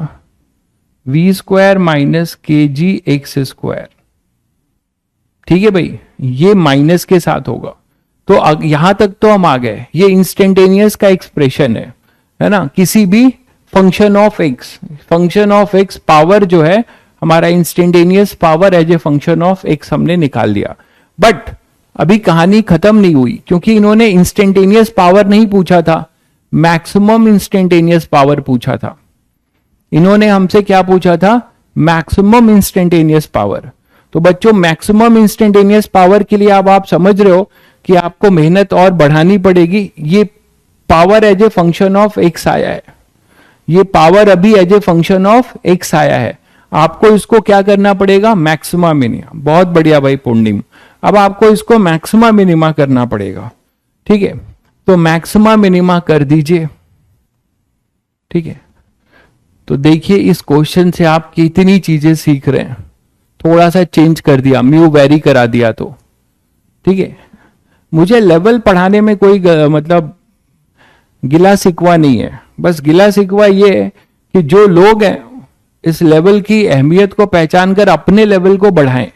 Speaker 1: v square minus kgx square, ठीक है भाई, ये माइनस के साथ होगा। तो यहां तक तो हम आ गए, ये इंस्टेंटेनियस का एक्सप्रेशन है ना, किसी भी function of X, function of X power जो है हमारा instantaneous power as a function of X हमने निकाल लिया। बट अभी कहानी खत्म नहीं हुई, क्योंकि इन्होंने इंस्टेंटेनियस पावर नहीं पूछा था, मैक्सिमम इंस्टेंटेनियस पावर पूछा था। इन्होंने हमसे क्या पूछा था, मैक्सिमम इंस्टेंटेनियस पावर। तो बच्चों मैक्सिमम इंस्टेंटेनियस पावर के लिए अब आप समझ रहे हो कि आपको मेहनत और बढ़ानी पड़ेगी। ये power as a function of X आया है, ये पावर अभी as a function of X आया है, आपको इसको क्या करना पड़ेगा, मैक्सिमा मिनिमा। बहुत बढ़िया भाई पूर्णिम, अब आपको इसको मैक्सिमा मिनिमा करना पड़ेगा, ठीक है। तो मैक्सिमा मिनिमा कर दीजिए, ठीक है। तो देखिए इस क्वेश्चन से आप कितनी चीजें सीख रहे हैं, थोड़ा सा चेंज कर दिया, म्यू वेरी करा दिया, तो ठीक है। मुझे लेवल पढ़ाने में कोई मतलब गिला शिकवा नहीं है, बस गिला शिकवा ये है कि जो लोग हैं इस लेवल की अहमियत को पहचान कर अपने लेवल को बढ़ाएं,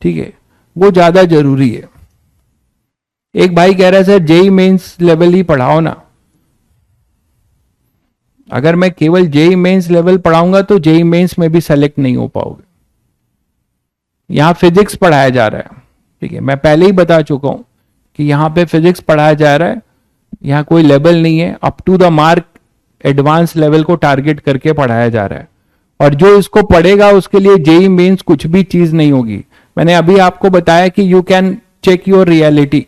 Speaker 1: ठीक है, वो ज्यादा जरूरी है। एक भाई कह रहा है सर जेई मेंस लेवल ही पढ़ाओ ना। अगर मैं केवल जेई मेंस लेवल पढ़ाऊंगा तो जेई मेंस में भी सेलेक्ट नहीं हो पाओगे। यहां फिजिक्स पढ़ाया जा रहा है, ठीक है, मैं पहले ही बता चुका हूं कि यहां पे फिजिक्स पढ़ाया जा रहा है, यहां कोई लेवल नहीं है, up to the mark advance level को टारगेट करके पढ़ाया जा रहा है। और जो इसको पढ़ेगा उसके लिए जेई मेंस कुछ भी चीज नहीं होगी। मैंने अभी आपको बताया कि you can check your reality.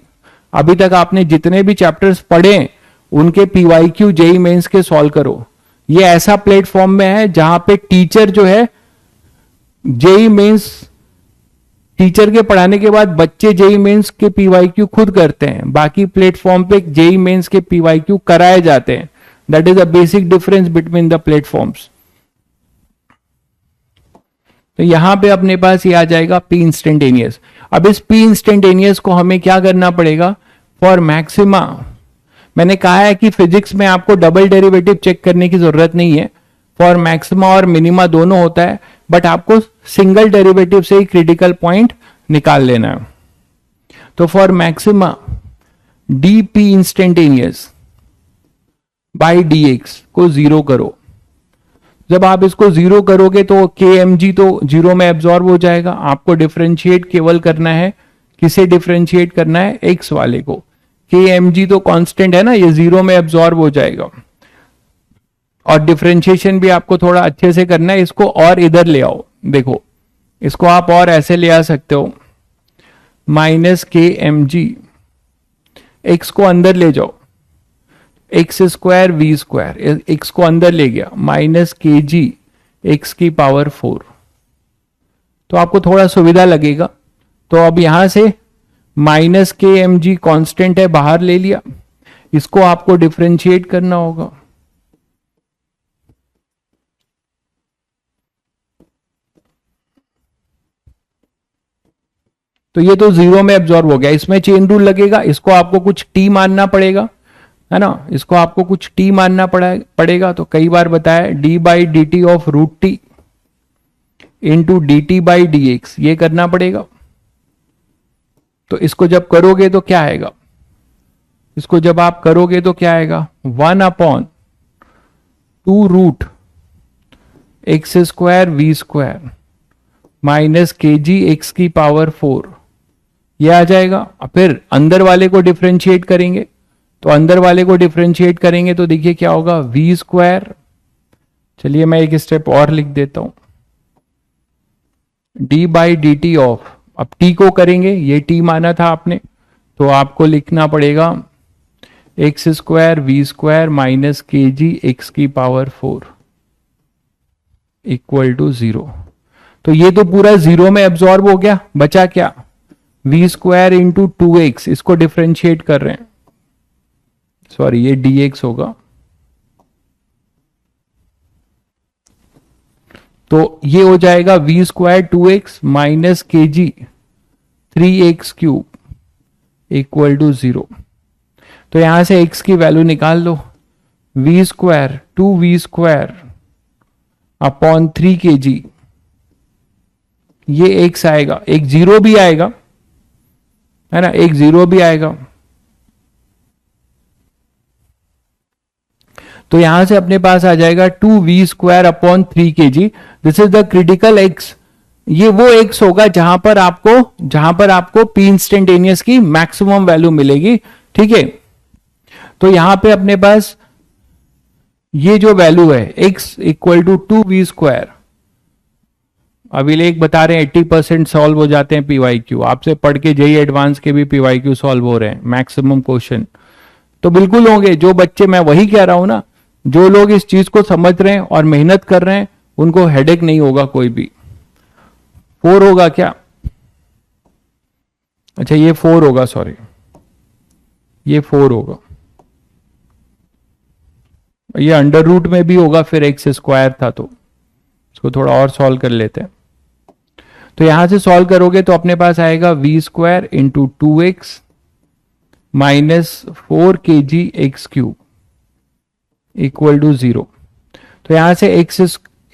Speaker 1: अभी तक आपने जितने भी चैप्टर्स पढ़े उनके पीवाईक्यू जेई मेंस के सॉल्व करो। ये ऐसा प्लेटफॉर्म में है जहां पे टीचर जो है जेई मेंस, टीचर के पढ़ाने के बाद बच्चे जेई मेंस के पीवाईक्यू खुद करते हैं, बाकी प्लेटफॉर्म पे जेई मेंस के पीवाईक्यू कराए जाते हैं। That is a basic difference between the platforms. तो यहां पे अपने पास ये आ जाएगा पी इंस्टेंटेनियस। अब इस पी इंस्टेंटेनियस को हमें क्या करना पड़ेगा, फॉर मैक्सिमा, मैंने कहा है कि फिजिक्स में आपको डबल डेरिवेटिव चेक करने की जरूरत नहीं है, फॉर मैक्सिमा और मिनिमा दोनों होता है, बट आपको सिंगल डेरिवेटिव से ही क्रिटिकल पॉइंट निकाल लेना है। तो for maxima D P instantaneous by D x को जीरो करो। जब आप इसको जीरो करोगे तो के एम जी तो जीरो में एब्जॉर्ब हो जाएगा। आपको डिफरेंशिएट केवल करना है, किसे डिफरेंशिएट करना है, एक्स वाले को। के एम जी तो कांस्टेंट है ना, ये जीरो में एब्जॉर्ब हो जाएगा। और डिफरेंशिएशन भी आपको थोड़ा अच्छे से करना है, इसको और इधर ले आओ। देखो इसको आप और ऐसे ले आ सकते हो, माइनस के एम जी, एक्स को अंदर ले जाओ, X square V square, X को अंदर ले गया, माइनस के जी एक्स की पावर 4। तो आपको थोड़ा सुविधा लगेगा। तो अब यहां से माइनस के एम जी कॉन्स्टेंट है, बाहर ले लिया, इसको आपको डिफरेंशिएट करना होगा। तो ये तो जीरो में एब्जॉर्ब हो गया, इसमें चेन रूल लगेगा, इसको आपको कुछ टी मानना पड़ेगा, है ना, इसको आपको कुछ टी मानना पड़ेगा। तो कई बार बताया D by D T of root T into D T by D X, ये करना पड़ेगा। तो इसको जब करोगे तो क्या आएगा, इसको जब आप करोगे तो क्या आएगा, 1/2 root X square V square minus K G X की पावर 4, ये आ जाएगा। फिर अंदर वाले को डिफरेंशिएट करेंगे, तो अंदर वाले को डिफरेंशिएट करेंगे तो देखिए क्या होगा, वी स्क्वायर, चलिए मैं एक स्टेप और लिख देता हूं, D by D T of, अब टी को करेंगे, ये टी माना था आपने, तो आपको लिखना पड़ेगा X square V square minus K G X की पावर 4 इक्वल टू 0। तो ये तो पूरा जीरो में एब्जॉर्ब हो गया, बचा क्या, वी स्क्वायर इंटू 2x, इसको डिफरेंशिएट कर रहे हैं, सॉरी ये dx होगा। तो ये हो जाएगा we square 2x minus K ji 3x cube equal to 0। तो यहां से x की वैल्यू निकाल लो, V square 2v square upon 3 K जी, ये x आएगा, एक जीरो भी आएगा, है ना, एक जीरो भी आएगा। तो यहां से अपने पास आ जाएगा 2v square upon 3 K G, this is the critical x। ये वो x होगा जहां पर आपको पी इंस्टेंटेनियस की मैक्सिमम वैल्यू मिलेगी, ठीक है। तो यहां पे अपने पास ये जो वैल्यू है x equal to 2v square, अभिलेख बता रहे हैं 80% सॉल्व हो जाते हैं पीवाईक्यू, आपसे पढ़ के जेई एडवांस के भी पीवाईक्यू सॉल्व हो रहे हैं, मैक्सिमम क्वेश्चन तो बिल्कुल होंगे। जो बच्चे, मैं वही कह रहा हूं ना, जो लोग इस चीज को समझ रहे हैं और मेहनत कर रहे हैं उनको हेडेक नहीं होगा कोई भी। 4 होगा क्या, अच्छा ये 4 होगा, सॉरी ये 4 होगा, ये अंडर रूट में भी होगा, फिर एक्स स्क्वायर था, तो इसको थोड़ा और सॉल्व कर लेते हैं। तो यहां से सॉल्व करोगे तो अपने पास आएगा we square into 2x minus 4 के G x cube equal to 0। तो यहां से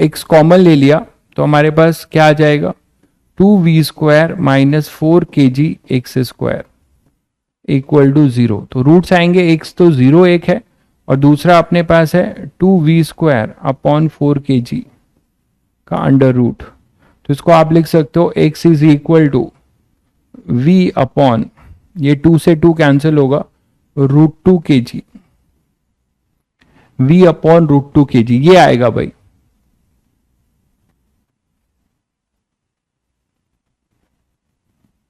Speaker 1: x कॉमन ले लिया तो हमारे पास क्या आ जाएगा, 2v स्क्वायर माइनस 4 के G x square equal to 0। तो रूट्स आएंगे, x तो 0 एक है और दूसरा अपने पास है 2v स्क्वायर अपॉन 4 के जी का अंडर रूट। तो इसको आप लिख सकते हो x is equal to v upon, ये 2 से 2 कैंसिल होगा, रूट 2 के जी, v अपॉन रूट 2 के जी, ये आएगा भाई।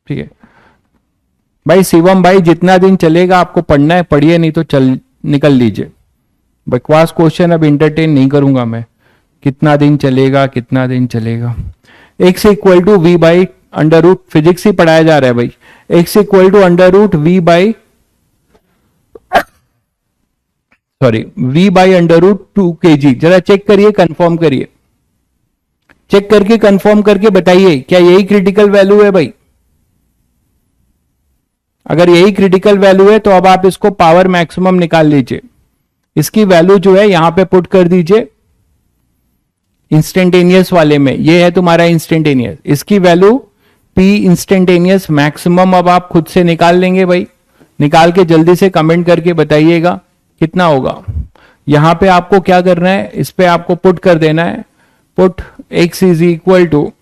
Speaker 1: ठीक है भाई, शिवम भाई जितना दिन चलेगा आपको पढ़ना है पढ़िए, नहीं तो चल निकल लीजिए। बकवास क्वेश्चन अब इंटरटेन नहीं करूंगा मैं, कितना दिन चलेगा कितना दिन चलेगा। x equal to V by under root, physics ही पढ़ाया जा रहा है भाई, x equal to under root V by, sorry v by under root 2 K जी। जरा चेक करिए, कंफर्म करिए, चेक करके कंफर्म करके बताइए क्या यही क्रिटिकल वैल्यू है भाई। अगर यही क्रिटिकल वैल्यू है तो अब आप इसको पावर मैक्सिमम निकाल लीजिए। इसकी वैल्यू जो है यहां पे पुट कर दीजिए इंस्टेंटेनियस वाले में, ये है तुम्हारा इंस्टेंटेनियस, इसकी वैल्यू पी इंस्टेंटेनियस मैक्सिमम अब आप खुद से निकाल लेंगे भाई। निकाल के जल्दी से कमेंट करके बताइएगा कितना होगा। यहां पे आपको क्या करना है, इस पे आपको पुट कर देना है, put x is equal to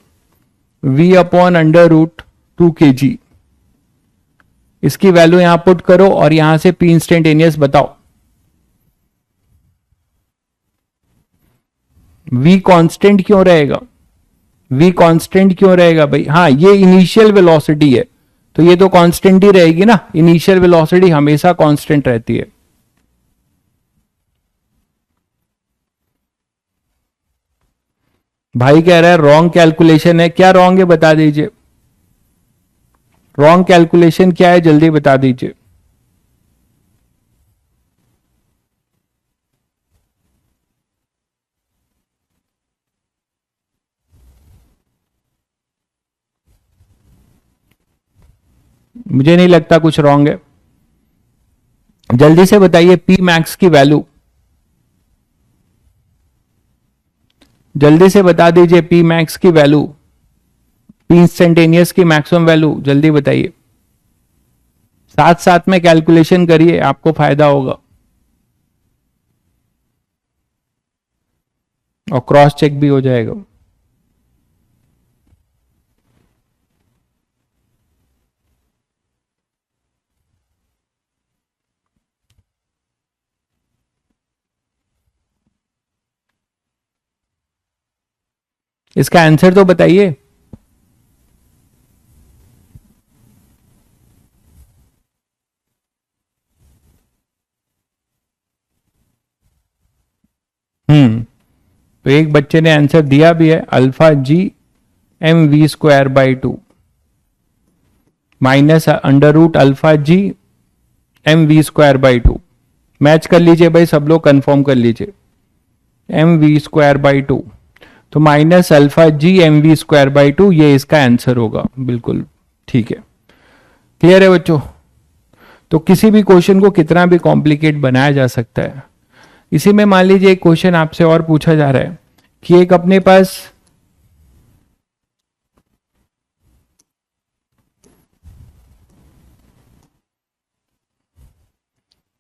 Speaker 1: v upon under root 2kg। इसकी वैल्यू यहां पुट करो और यहां से p इंस्टेंटेनियस बताओ। v कांस्टेंट क्यों रहेगा, v कांस्टेंट क्यों रहेगा भाई? हाँ, ये इनिशियल वेलोसिटी है तो ये तो कांस्टेंट ही रहेगी ना, इनिशियल वेलोसिटी हमेशा कांस्टेंट रहती है। भाई कह रहा है रॉन्ग कैलकुलेशन है, क्या रॉन्ग है बता दीजिए, रॉन्ग कैलकुलेशन क्या है जल्दी बता दीजिए। मुझे नहीं लगता कुछ रॉन्ग है, जल्दी से बताइए पी मैक्स की वैल्यू, जल्दी से बता दीजिए पी मैक्स की वैल्यू, पी इंस्टेंटेनियस की मैक्सिमम वैल्यू जल्दी बताइए। साथ साथ में कैलकुलेशन करिए, आपको फायदा होगा और क्रॉस चेक भी हो जाएगा। इसका आंसर तो बताइए। तो एक बच्चे ने आंसर दिया भी है, alpha G M V square by 2 minus under root alpha G M V square by 2। Match कर लीजिए भाई, सब लोग कंफर्म कर लीजिए, एम वी स्क्वायर बाई 2 तो minus alpha G M V square by 2, ये इसका आंसर होगा। बिल्कुल ठीक है, क्लियर है बच्चों। तो किसी भी क्वेश्चन को कितना भी कॉम्प्लिकेट बनाया जा सकता है। इसी में मान लीजिए एक क्वेश्चन आपसे और पूछा जा रहा है कि एक अपने पास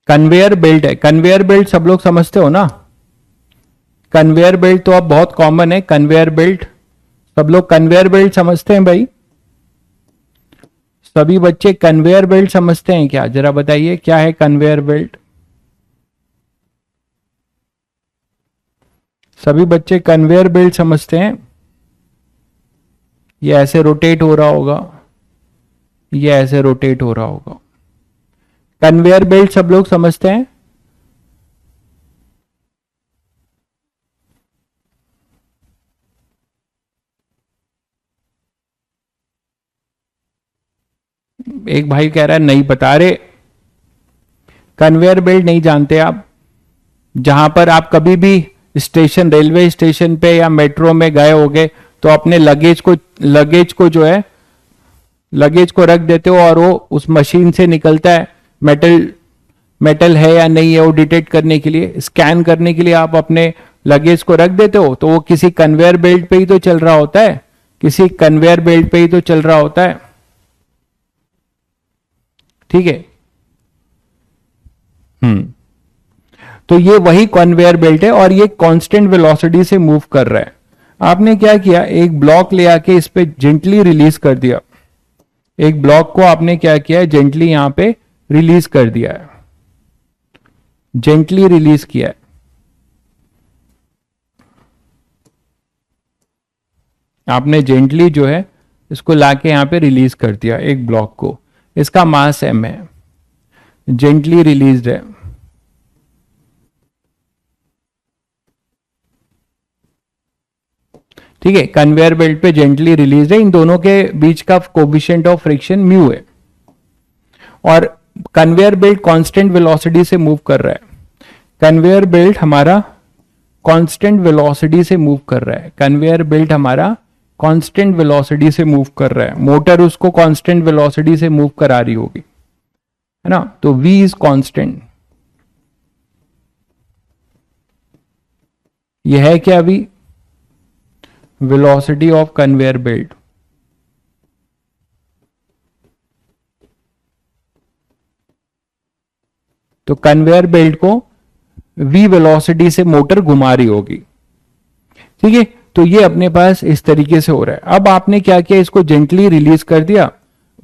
Speaker 1: कन्वेयर बेल्ट है, कन्वेयर बेल्ट सब लोग समझते हो ना, कन्वेयर बेल्ट तो अब बहुत कॉमन है, कन्वेयर बेल्ट सब लोग कन्वेयर बेल्ट समझते हैं भाई, सभी बच्चे कन्वेयर बेल्ट समझते हैं क्या, जरा बताइए क्या है कन्वेयर बेल्ट। सभी बच्चे कन्वेयर बेल्ट समझते हैं, ये ऐसे रोटेट हो रहा होगा, ये ऐसे रोटेट हो रहा होगा, कन्वेयर बेल्ट सब लोग समझते हैं। एक भाई कह रहा है नहीं बता रहे, कन्वेयर बेल्ट नहीं जानते आप। जहां पर आप कभी भी स्टेशन, रेलवे स्टेशन पे या मेट्रो में गए होगे तो अपने लगेज को जो है लगेज को रख देते हो और वो उस मशीन से निकलता है, मेटल है या नहीं है वो डिटेक्ट करने के लिए, स्कैन करने के लिए आप अपने लगेज को रख देते हो, तो वो किसी कन्वेयर बेल्ट पे ही तो चल रहा होता है, किसी कन्वेयर बेल्ट पे ही तो चल रहा होता है, ठीक है। तो ये वही कन्वेयर बेल्ट है और ये कांस्टेंट वेलोसिटी से मूव कर रहा है। आपने क्या किया, एक ब्लॉक ले आके इस पे जेंटली रिलीज कर दिया, एक ब्लॉक को आपने क्या किया, जेंटली यहां पे रिलीज कर दिया है, जेंटली रिलीज किया है। आपने जेंटली जो है इसको लाके यहां पे रिलीज कर दिया एक ब्लॉक को, इसका मास m है, जेंटली रिलीज्ड है। ठीक है, कन्वेयर बेल्ट पे जेंटली रिलीज है, इन दोनों के बीच का कोफिशिएंट ऑफ फ्रिक्शन म्यू है और कन्वेयर बेल्ट कांस्टेंट वेलोसिटी से मूव कर रहा है, कन्वेयर बेल्ट हमारा कांस्टेंट वेलोसिटी से मूव कर रहा है, कन्वेयर बेल्ट हमारा कांस्टेंट वेलोसिटी से मूव कर रहा है, मोटर उसको कांस्टेंट वेलोसिटी से मूव करा रही होगी, है ना, तो v इज कांस्टेंट। यह है क्या v? Velocity of conveyor belt. तो कन्वेयर बेल्ट को v वेलोसिटी से मोटर घुमा रही होगी, ठीक है। तो ये अपने पास इस तरीके से हो रहा है। अब आपने क्या किया, इसको जेंटली रिलीज कर दिया,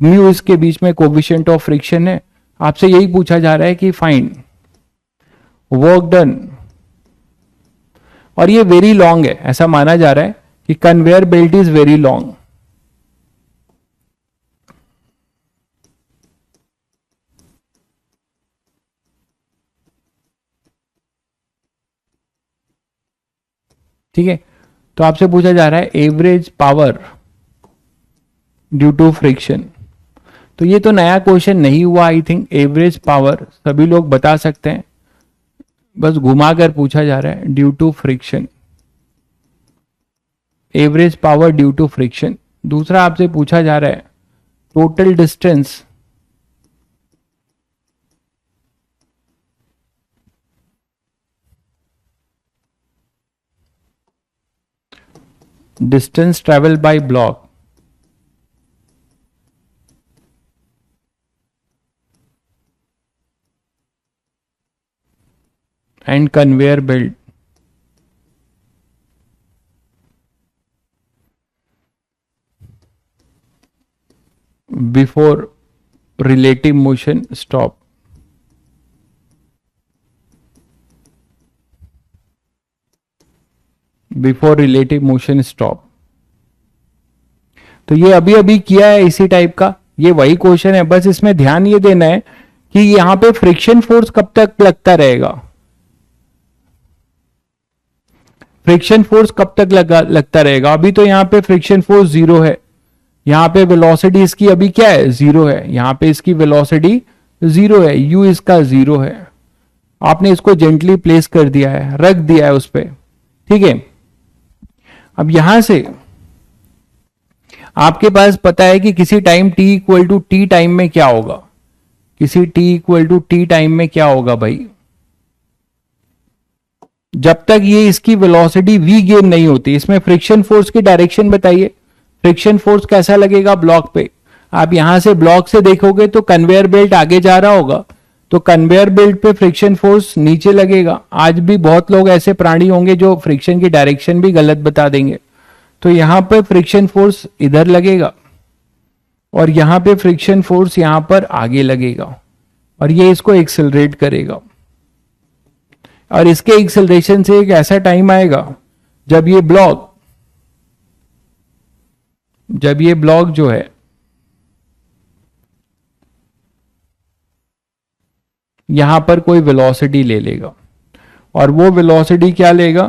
Speaker 1: म्यू इसके बीच में कोफिशिएंट ऑफ फ्रिक्शन है। आपसे यही पूछा जा रहा है कि फाइंड वर्क डन, और ये वेरी लॉन्ग है, ऐसा माना जा रहा है कि conveyor belt is very long. ठीक है, तो आपसे पूछा जा रहा है average power due to friction. तो ये तो नया क्वेश्चन नहीं हुआ, आई थिंक एवरेज पावर सभी लोग बता सकते हैं, बस घुमा कर पूछा जा रहा है due to friction, average power due to friction. दूसरा आपसे पूछा जा रहा है total distance distance travel by block and conveyor belt before relative motion stop. Before relative motion stop. तो ये अभी अभी किया है इसी टाइप का, ये वही क्वेश्चन है, बस इसमें ध्यान ये देना है कि यहां पे फ्रिक्शन फोर्स कब तक लगता रहेगा, फ्रिक्शन फोर्स कब तक लगता रहेगा। अभी तो यहां पे फ्रिक्शन फोर्स जीरो है, यहां पे वेलोसिटी इसकी अभी क्या है, जीरो है, यहां पे इसकी वेलोसिटी जीरो है, u इसका जीरो है। आपने इसको जेंटली प्लेस कर दिया है, रख दिया है उस पर, ठीक है। अब यहां से आपके पास पता है कि किसी time t equal to t time में क्या होगा, किसी t equal to t time में क्या होगा भाई, जब तक ये इसकी वेलोसिटी v गेन नहीं होती। इसमें फ्रिक्शन फोर्स की डायरेक्शन बताइए, फ्रिक्शन फोर्स कैसा लगेगा ब्लॉक पे। आप यहां से ब्लॉक से देखोगे तो कन्वेयर बेल्ट आगे जा रहा होगा, तो कन्वेयर बेल्ट पे फ्रिक्शन फोर्स नीचे लगेगा। आज भी बहुत लोग ऐसे प्राणी होंगे जो फ्रिक्शन की डायरेक्शन भी गलत बता देंगे। तो यहां पे फ्रिक्शन फोर्स इधर लगेगा और यहां पे फ्रिक्शन फोर्स यहां पर आगे लगेगा, और ये इसको एक्सेलरेट करेगा। और इसके एक्सेलरेशन से एक ऐसा टाइम आएगा जब ये ब्लॉक जो है यहां पर कोई वेलोसिटी ले लेगा, और वो वेलोसिटी क्या लेगा,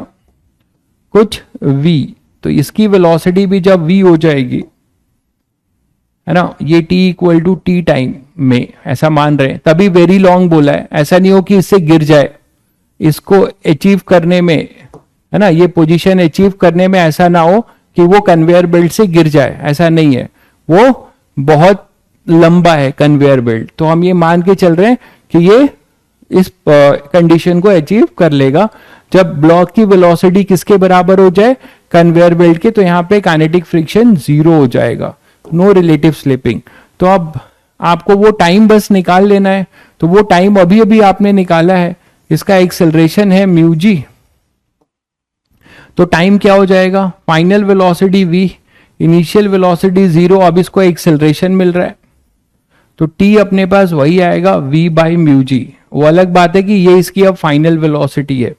Speaker 1: कुछ v। तो इसकी वेलोसिटी भी जब v हो जाएगी, है ना, ये t equal to t time में ऐसा मान रहे हैं, तभी वेरी लॉन्ग बोला है। ऐसा नहीं हो कि इससे गिर जाए, इसको अचीव करने में, है ना, ये पोजीशन अचीव करने में ऐसा ना हो कि वो कन्वेयर बेल्ट से गिर जाए, ऐसा नहीं है। वो बहुत लंबा है कन्वेयर बेल्ट, तो हम ये मान के चल रहे हैं कि ये इस कंडीशन को अचीव कर लेगा जब ब्लॉक की वेलोसिटी किसके बराबर हो जाए, कन्वेयर बेल्ट के। तो यहां पे काइनेटिक फ्रिक्शन जीरो हो जाएगा, नो रिलेटिव स्लिपिंग। तो अब आपको वो टाइम बस निकाल लेना है। तो वो टाइम अभी अभी आपने निकाला है, इसका एक्सेलरेशन है म्यू जी। तो टाइम क्या हो जाएगा, final velocity v, initial velocity zero, अब इसको एक्सेलरेशन मिल रहा है, तो t अपने पास वही आएगा v बाई म्यू जी। वो अलग बात है कि ये इसकी अब फाइनल वेलोसिटी है,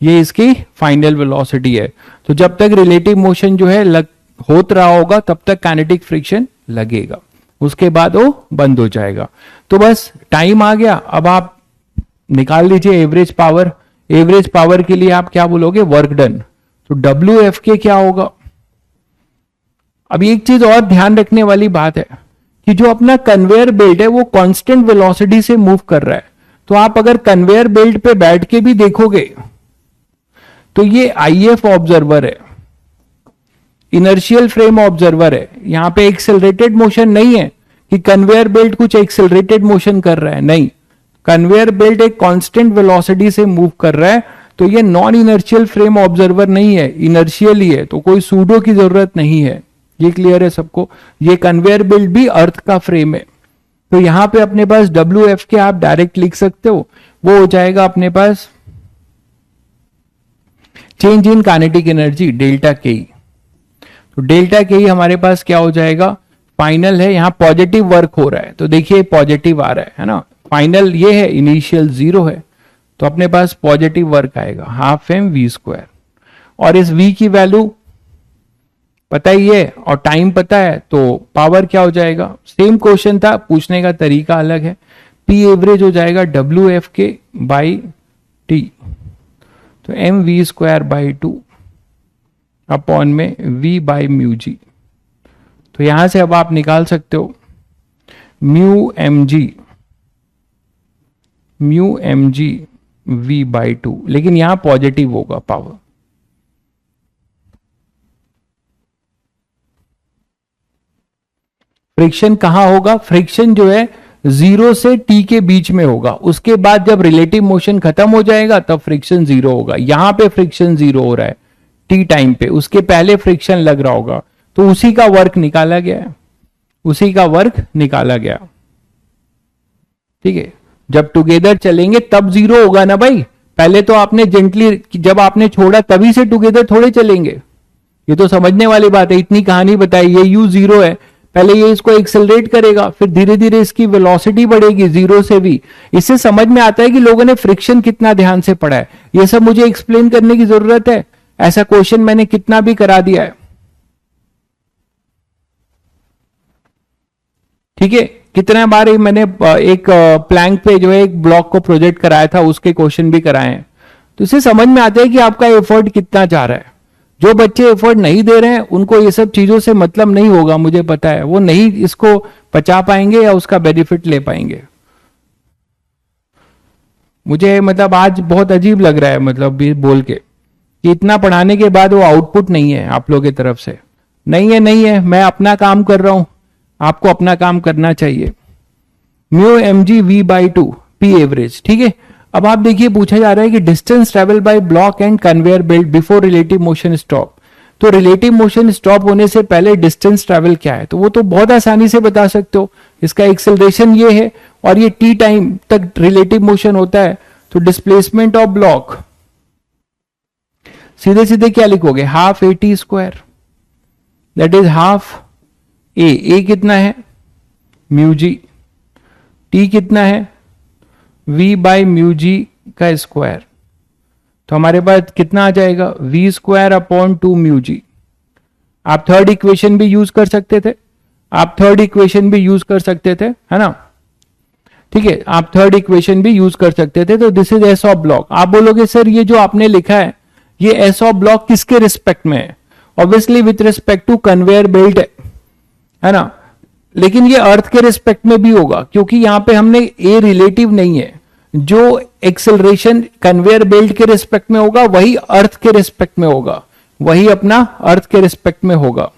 Speaker 1: ये इसकी फाइनल वेलोसिटी है। तो जब तक रिलेटिव मोशन जो है होत रहा होगा तब तक काइनेटिक फ्रिक्शन लगेगा, उसके बाद वो बंद हो जाएगा। तो बस टाइम आ गया, अब आप निकाल लीजिए एवरेज पावर। एवरेज पावर के लिए आप क्या बोलोगे, वर्क डन। तो WF के क्या होगा। अब एक चीज और ध्यान रखने वाली बात है कि जो अपना कन्वेयर बेल्ट है वो कांस्टेंट वेलोसिटी से मूव कर रहा है। तो आप अगर कन्वेयर बेल्ट पे बैठ के भी देखोगे तो ये IF ऑब्जर्वर है, इनर्शियल फ्रेम ऑब्जर्वर है, यहां पे एक्सेलरेटेड मोशन नहीं है कि कन्वेयर बेल्ट कुछ एक्सेलरेटेड मोशन कर रहा है, नहीं, कन्वेयर बेल्ट एक कांस्टेंट वेलोसिटी से मूव कर रहा है, तो ये नॉन इनर्शियल फ्रेम ऑब्जर्वर नहीं है, इनर्शियल ही है, तो कोई सूडो की जरूरत नहीं है। ये क्लियर है सबको? ये कन्वेयर बेल्ट भी अर्थ का फ्रेम है। तो यहां पे अपने पास WF के आप डायरेक्ट लिख सकते हो, वो हो जाएगा अपने पास change in kinetic energy delta K. तो डेल्टा के हमारे पास क्या हो जाएगा, फाइनल है, यहां पॉजिटिव वर्क हो रहा है, तो देखिए पॉजिटिव आ रहा है ना, फाइनल ये है, इनिशियल 0 है, तो अपने पास पॉजिटिव वर्क आएगा ½ mv²। और इस v की वैल्यू पता ही है और टाइम पता है, तो पावर क्या हो जाएगा, सेम क्वेश्चन था, पूछने का तरीका अलग है। P एवरेज हो जाएगा WF के बाई T, तो mv²/2 अपॉन में v बाई म्यू जी। तो यहां से अब आप निकाल सकते हो म्यू एम जी v/2, लेकिन यहां पॉजिटिव होगा पावर। फ्रिक्शन कहां होगा, फ्रिक्शन जो है 0 से t के बीच में होगा, उसके बाद जब रिलेटिव मोशन खत्म हो जाएगा तब फ्रिक्शन 0 होगा। यहां पे फ्रिक्शन 0 हो रहा है t टाइम पे, उसके पहले फ्रिक्शन लग रहा होगा, तो उसी का वर्क निकाला गया है, उसी का वर्क निकाला गया। ठीक है, जब टुगेदर चलेंगे तब 0 होगा ना भाई, पहले तो आपने जेंटली, जब आपने छोड़ा तभी से टुगेदर थोड़े चलेंगे, ये तो समझने वाली बात है। इतनी कहानी बताई, ये u 0 है, पहले ये इसको एक्सेलरेट करेगा, फिर धीरे धीरे इसकी वेलोसिटी बढ़ेगी 0 से v। इससे समझ में आता है कि लोगों ने फ्रिक्शन कितना ध्यान से पढ़ा है। ये सब मुझे एक्सप्लेन करने की जरूरत है, ऐसा क्वेश्चन मैंने कितना भी करा दिया है। ठीक है, कितना बार मैंने एक प्लैंक पे जो है एक ब्लॉक को प्रोजेक्ट कराया था, उसके क्वेश्चन भी कराए हैं। तो इससे समझ में आता है कि आपका एफर्ट कितना जा रहा है। जो बच्चे एफर्ट नहीं दे रहे हैं उनको ये सब चीजों से मतलब नहीं होगा, मुझे पता है, वो नहीं इसको पचा पाएंगे या उसका बेनिफिट ले पाएंगे। मुझे मतलब आज बहुत अजीब लग रहा है, मतलब भी बोल के कि इतना पढ़ाने के बाद वो आउटपुट नहीं है आप लोगों की तरफ से। नहीं है, मैं अपना काम कर रहा हूं, आपको अपना काम करना चाहिए। Mu mg v/2 P average. ठीक है, अब आप देखिए पूछा जा रहा है कि distance travel by block and conveyor belt before relative motion stop. तो रिलेटिव मोशन स्टॉप होने से पहले डिस्टेंस ट्रेवल क्या है, तो वो तो बहुत आसानी से बता सकते हो, इसका एक्सेलरेशन ये है और ये t टाइम तक रिलेटिव मोशन होता है, तो डिस्प्लेसमेंट ऑफ ब्लॉक सीधे सीधे क्या लिखोगे, ½ AT², दैट इज ½ a कितना है म्यू जी, t कितना है v बाई म्यू जी का स्क्वायर, तो हमारे पास कितना आ जाएगा v² अपॉन 2 म्यू जी। आप थर्ड इक्वेशन भी यूज कर सकते थे, है ना। ठीक है, आप थर्ड इक्वेशन भी यूज कर सकते थे। तो this is s of block. आप बोलोगे सर ये जो आपने लिखा है ये एस ऑफ ब्लॉक किसके रिस्पेक्ट में है, obviously with respect to conveyor belt है ना, लेकिन ये अर्थ के रिस्पेक्ट में भी होगा, क्योंकि यहां पे हमने ए रिलेटिव नहीं है। जो एक्सेलरेशन कन्वेयर बेल्ट के रिस्पेक्ट में होगा वही अर्थ के रिस्पेक्ट में होगा, वही अपना अर्थ के रिस्पेक्ट में होगा।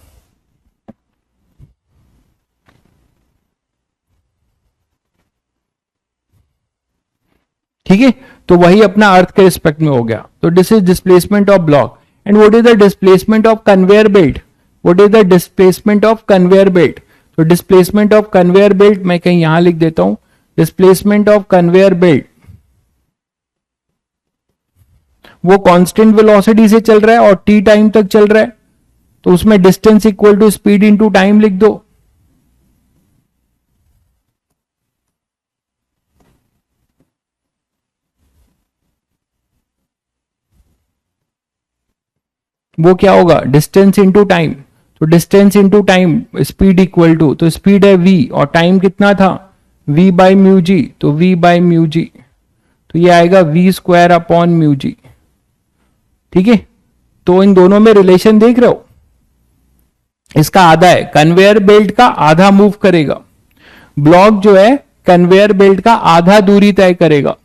Speaker 1: ठीक है, तो वही अपना अर्थ के रिस्पेक्ट में हो गया। तो this is displacement of block. And what is the displacement of conveyor belt, तो डिस्प्लेसमेंट ऑफ कन्वेयर बेल्ट मैं कहीं यहां लिख देता हूं, डिस्प्लेसमेंट ऑफ कन्वेयर बेल्ट वो कांस्टेंट वेलोसिटी से चल रहा है और t टाइम तक चल रहा है, तो उसमें distance equal to speed into time लिख दो। वो क्या होगा, डिस्टेंस इनटू टाइम, तो distance into time speed equal to, तो स्पीड है v और टाइम कितना था v बाई म्यू जी, तो v बाई म्यू जी, तो ये आएगा v² अपॉन म्यू जी। ठीक है, तो इन दोनों में रिलेशन देख रहे हो, इसका आधा है, कन्वेयर बेल्ट का आधा मूव करेगा, ब्लॉक जो है कन्वेयर बेल्ट का आधा दूरी तय करेगा।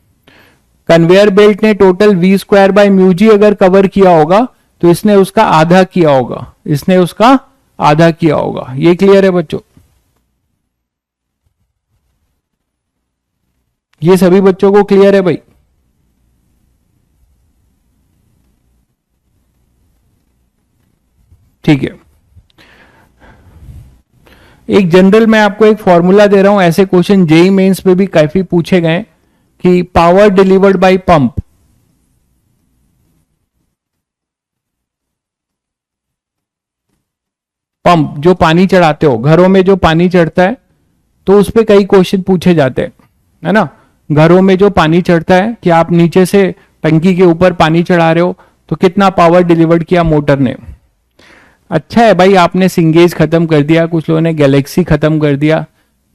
Speaker 1: कन्वेयर बेल्ट ने total v² by mu G अगर कवर किया होगा तो इसने उसका आधा किया होगा, ये क्लियर है बच्चों। ये सभी बच्चों को क्लियर है भाई? ठीक है, एक जनरल मैं आपको एक फॉर्मूला दे रहा हूं, ऐसे क्वेश्चन जेई मेंस में भी काफी पूछे गए कि power delivered bye pump, pump जो पानी चढ़ाते हो घरों में, जो पानी चढ़ता है तो उस पे कई क्वेश्चन पूछे जाते हैं, है ना। घरों में जो पानी चढ़ता है कि आप नीचे से टंकी के ऊपर पानी चढ़ा रहे हो तो कितना पावर डिलीवर्ड किया मोटर ने। अच्छा है भाई, आपने सिंगेज खत्म कर दिया, कुछ लोगों ने गैलेक्सी खत्म कर दिया,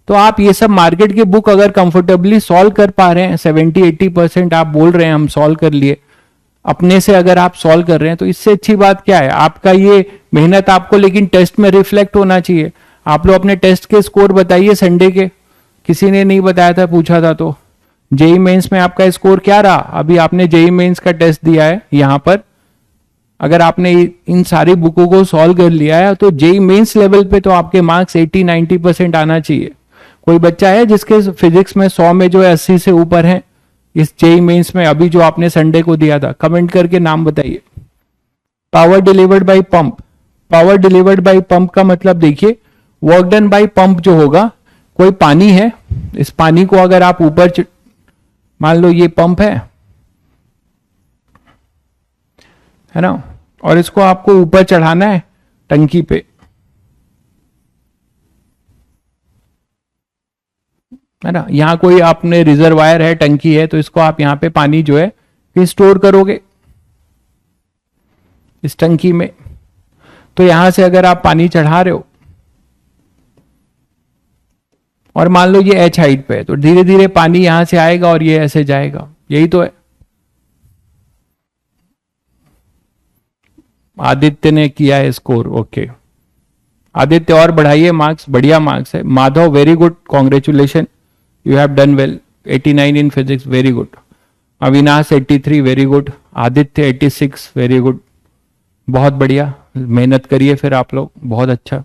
Speaker 1: तो आप ये सब मार्केट के बुक अगर कंफर्टेबली सॉल्व कर पा रहे हैं, 70-80% आप बोल रहे हैं हम सॉल्व कर लिए, अपने से अगर आप सॉल्व कर रहे हैं तो इससे अच्छी बात क्या है। आपका ये मेहनत आपको लेकिन टेस्ट में रिफ्लेक्ट होना चाहिए। आप लोग अपने टेस्ट के स्कोर बताइए संडे के, किसी ने नहीं बताया था, पूछा था तो। जेई मेंस में आपका स्कोर क्या रहा? अभी आपने जेई मेंस का टेस्ट दिया है यहां पर, अगर आपने इन सारी बुकों को सॉल्व कर लिया है तो जेई मेंस लेवल पे तो आपके मार्क्स 80-90% आना चाहिए। कोई बच्चा है जिसके फिजिक्स में 100 में जो है 80 से ऊपर है इस जेई मेंस में, अभी जो आपने संडे को दिया था? कमेंट करके नाम बताइए। Power delivered bye pump, power delivered bye pump का मतलब देखिए, वर्क डन बाय पंप जो होगा, कोई पानी है, इस पानी को अगर आप ऊपर, मान लो ये पंप है ना, और इसको आपको ऊपर चढ़ाना है टंकी पे, है ना। यहां कोई आपने रिजर्वायर है, टंकी है, तो इसको आप यहां पे पानी जो है फिर स्टोर करोगे इस टंकी में। तो यहां से अगर आप पानी चढ़ा रहे हो और मान लो ये एच हाइट पे है, तो धीरे धीरे पानी यहां से आएगा और ये ऐसे जाएगा, यही तो है। आदित्य ने किया है स्कोर, ओके आदित्य, और बढ़ाइए मार्क्स, बढ़िया मार्क्स है। Madhav very good, congratulation, you have done well, 89 in physics, very good. Avinash 83, very good. Aditya 86, very good, बहुत बढ़िया, मेहनत करिए फिर आप लोग, बहुत अच्छा।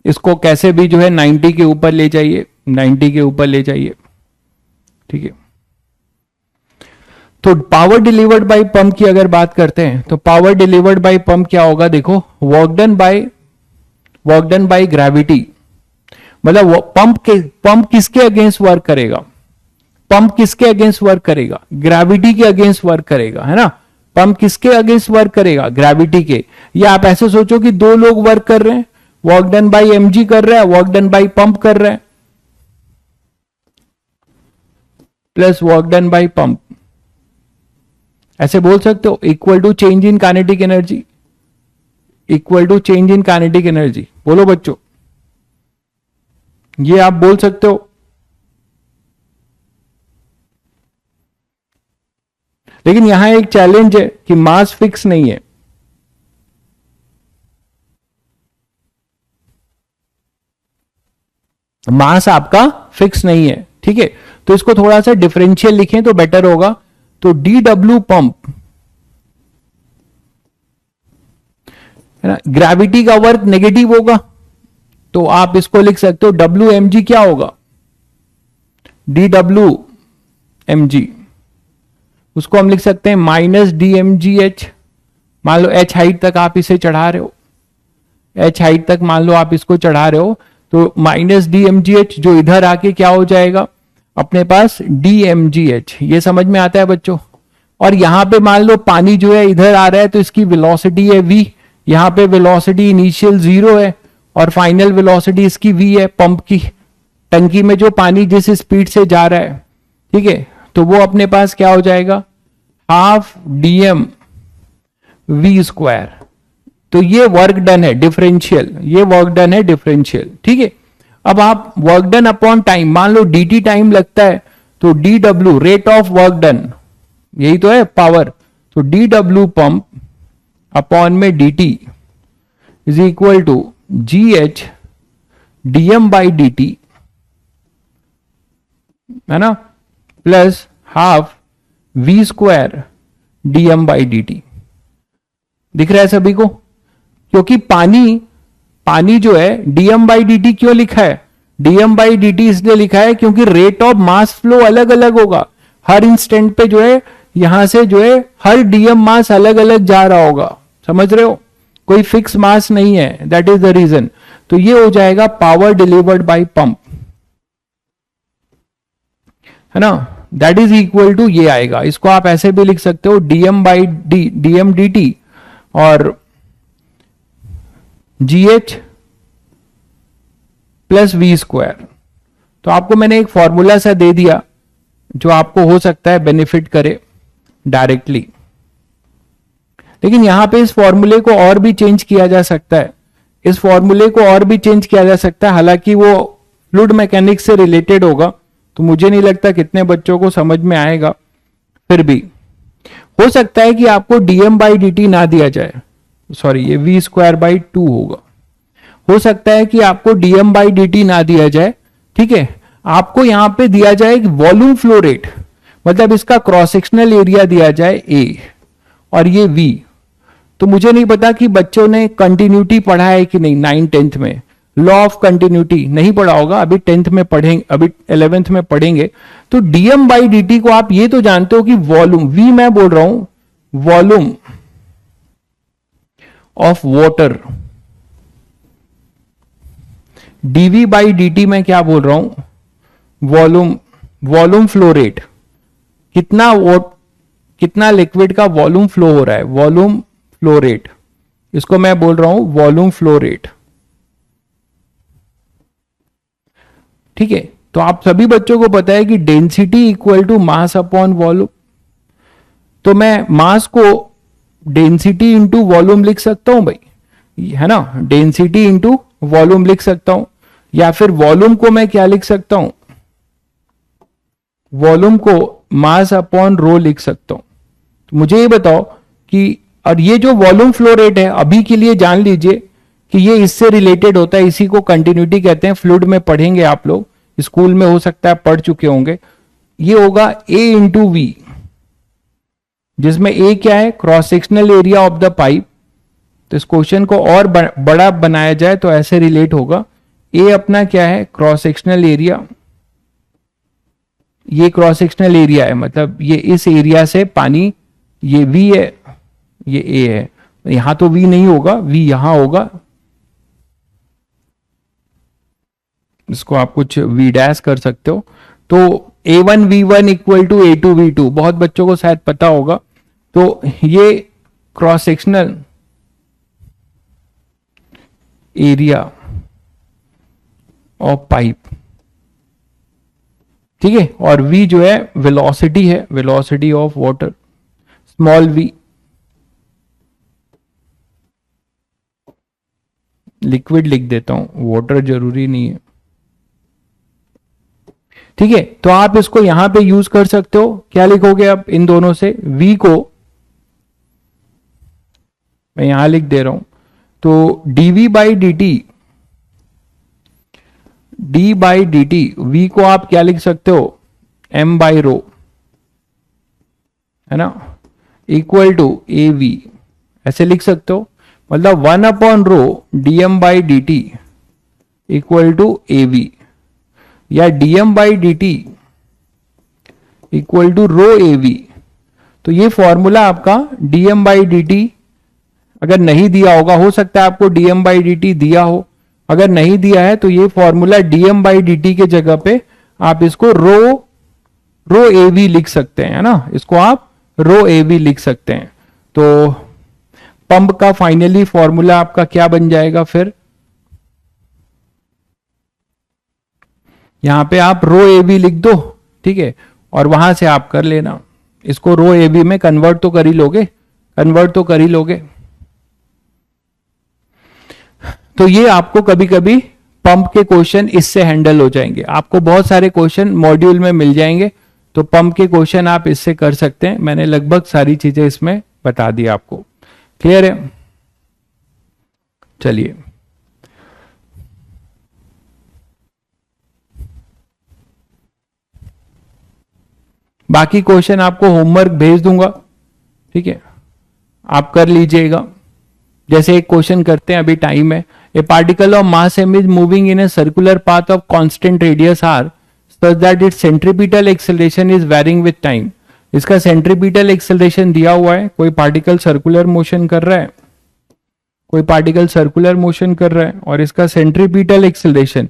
Speaker 1: इसको कैसे भी जो है 90 के ऊपर ले जाइए, 90 के ऊपर ले जाइए, ठीक है। तो पावर डिलीवर्ड बाय पंप की अगर बात करते हैं तो पावर डिलीवर्ड बाय पंप क्या होगा, देखो, वर्क डन बाय ग्रेविटी, मतलब पंप किसके अगेंस्ट वर्क करेगा? पंप किसके अगेंस्ट वर्क करेगा? ग्रेविटी के अगेंस्ट वर्क करेगा, है ना। पंप किसके अगेंस्ट वर्क करेगा? ग्रेविटी के। या आप ऐसे सोचो कि दो लोग वर्क कर रहे हैं, वर्क डन बाय एमजी कर रहा है, वर्क डन बाय पंप कर रहा है, plus work done by pump, ऐसे बोल सकते हो, equal to change in kinetic energy, equal to change in kinetic energy. बोलो बच्चों, ये आप बोल सकते हो। लेकिन यहां एक चैलेंज है कि मास फिक्स नहीं है, मास आपका फिक्स नहीं है, ठीक है। तो इसको थोड़ा सा डिफरेंशियल लिखें तो बेटर होगा। तो डी डब्ल्यू पंप, है ना, ग्रेविटी का वर्क नेगेटिव होगा, तो आप इसको लिख सकते हो डब्ल्यू एम जी क्या होगा? डी डब्ल्यू एम जी, उसको हम लिख सकते हैं minus D M G h. मान लो एच हाइट तक आप इसे चढ़ा रहे हो, एच हाइट तक मान लो आप इसको चढ़ा रहे हो, तो minus D M G H जो इधर आके क्या हो जाएगा अपने पास? D M G H. ये समझ में आता है बच्चों? और यहां पे मान लो पानी जो है इधर आ रहा है तो इसकी वेलोसिटी है v, यहां पे वेलोसिटी इनिशियल 0 है और फाइनल वेलोसिटी इसकी v है, पंप की। टंकी में जो पानी जिस स्पीड से जा रहा है, ठीक है, तो वो अपने पास क्या हो जाएगा? Half dm v square. तो ये वर्क डन है डिफरेंशियल, ये वर्क डन है डिफरेंशियल, ठीक है। अब आप वर्क डन अपॉन टाइम, मान लो dt टाइम लगता है, तो डी डब्ल्यू रेट ऑफ वर्क डन, यही तो है पावर, तो डी डब्ल्यू पंप अपॉन में dt is equal to g h dm by D t, है ना, plus half v square dm by D t. दिख रहा है सभी को? क्योंकि पानी जो है डीएम बाई डी टी क्यों लिखा है? डीएम बाई डी टी इसलिए लिखा है क्योंकि रेट ऑफ मास फ्लो अलग अलग होगा, हर इंस्टेंट पे जो है यहां से जो है हर डीएम मास अलग अलग जा रहा होगा, समझ रहे हो, कोई फिक्स मास नहीं है, दैट इज द रीजन। तो ये हो जाएगा पावर डिलीवर्ड बाय पंप, है ना, दैट इज इक्वल टू ये आएगा। इसको आप ऐसे भी लिख सकते हो DM by D DM D t और GH प्लस वी स्क्वायर। तो आपको मैंने एक फॉर्मूला सा दे दिया जो आपको हो सकता है बेनिफिट करे डायरेक्टली, लेकिन यहां पे इस फॉर्मूले को और भी चेंज किया जा सकता है, इस फॉर्मूले को और भी चेंज किया जा सकता है, हालांकि वो फ्लूइड मैकेनिक्स से रिलेटेड होगा तो मुझे नहीं लगता कितने बच्चों को समझ में आएगा, फिर भी हो सकता है कि आपको डीएम बाई डी टी ना दिया जाए, सॉरी ये वी स्क्वायर बाई 2 होगा, हो सकता है कि आपको डीएम बाई डी टी ना दिया जाए, ठीक है, आपको यहां पे दिया जाए वॉल्यूम फ्लो रेट, मतलब इसका क्रॉस सेक्शनल एरिया दिया जाए ए और ये वी। तो मुझे नहीं पता कि बच्चों ने कंटिन्यूटी पढ़ा है कि नहीं, 9th-10th में लॉ ऑफ कंटिन्यूटी नहीं पढ़ा होगा, अभी 10th में पढ़ेंगे, अभी 11th में पढ़ेंगे। तो डीएम बाई डी टी को आप ये तो जानते हो कि वॉल्यूम, वी मैं बोल रहा हूं volume of water, dv by D t में क्या बोल रहा हूं, वॉल्यूम फ्लो रेट, कितना लिक्विड का वॉल्यूम फ्लो हो रहा है, वॉल्यूम फ्लो रेट, इसको मैं बोल रहा हूं वॉल्यूम फ्लो रेट, ठीक है। तो आप सभी बच्चों को पता है कि density equal to mass upon volume, तो मैं मास को डेंसिटी इंटू वॉल्यूम लिख सकता हूं भाई, है ना, डेंसिटी इंटू वॉल्यूम लिख सकता हूं, या फिर वॉल्यूम को मैं क्या लिख सकता हूं, वॉल्यूम को मास अपॉन रो लिख सकता हूं। तो मुझे ये बताओ कि, और ये जो वॉल्यूम फ्लो रेट है अभी के लिए जान लीजिए कि ये इससे रिलेटेड होता है, इसी को कंटिन्यूटी कहते हैं, फ्लूइड में पढ़ेंगे आप लोग, स्कूल में हो सकता है पढ़ चुके होंगे। ये होगा A इंटू वी, जिसमें A क्या है, cross sectional area of the pipe. तो इस क्वेश्चन को और बड़ा बनाया जाए तो ऐसे रिलेट होगा, A अपना क्या है, क्रॉस सेक्शनल एरिया, ये क्रॉस सेक्शनल एरिया है, मतलब ये इस एरिया से पानी, ये V है, ये A है, यहां तो V नहीं होगा, V यहां होगा, इसको आप कुछ V डैश कर सकते हो। तो A1V1 इक्वल टू A2V2 बहुत बच्चों को शायद पता होगा। तो ये cross sectional area of pipe, ठीक है, और V जो है वेलोसिटी है, velocity of water, small v, liquid लिख देता हूं, वाटर जरूरी नहीं है, ठीक है। तो आप इसको यहां पे यूज कर सकते हो, क्या लिखोगे अब इन दोनों से, V को मैं यहां लिख दे रहा हूं, तो dV by D T, d by D T, V को आप क्या लिख सकते हो, m बाई रो, है ना, इक्वल टू AV, ऐसे लिख सकते हो, मतलब 1 upon rho dm by D t equal to AV, या dm by D t equal to rho AV। तो ये फॉर्मूला आपका dm बाई डी टी, अगर नहीं दिया होगा, हो सकता है आपको dm बाई डी टी दिया हो, अगर नहीं दिया है तो ये formula dm by D T के जगह पे आप इसको रो AV लिख सकते हैं, है ना, इसको आप रो AV लिख सकते हैं। तो पंप का फाइनली फॉर्मूला आपका क्या बन जाएगा, फिर यहां पे आप रो AV लिख दो, ठीक है, और वहां से आप कर लेना, इसको रो AV में कन्वर्ट तो कर ही लोगे, कन्वर्ट तो कर ही लोगे। तो ये आपको कभी कभी पंप के क्वेश्चन इससे हैंडल हो जाएंगे, आपको बहुत सारे क्वेश्चन मॉड्यूल में मिल जाएंगे, तो पंप के क्वेश्चन आप इससे कर सकते हैं। मैंने लगभग सारी चीजें इसमें बता दी आपको, क्लियर है। चलिए बाकी क्वेश्चन आपको होमवर्क भेज दूंगा, ठीक है, आप कर लीजिएगा। जैसे एक क्वेश्चन करते हैं, अभी टाइम है, ए particle of mass m is moving in a circular path of constant radius r such that its centripetal acceleration is varying with time. इसका सेंट्रीपिटल एक्सेलरेशन दिया हुआ है, कोई पार्टिकल सर्कुलर मोशन कर रहा है, कोई पार्टिकल सर्कुलर मोशन कर रहा है और इसका सेंट्रीपिटल एक्सेलरेशन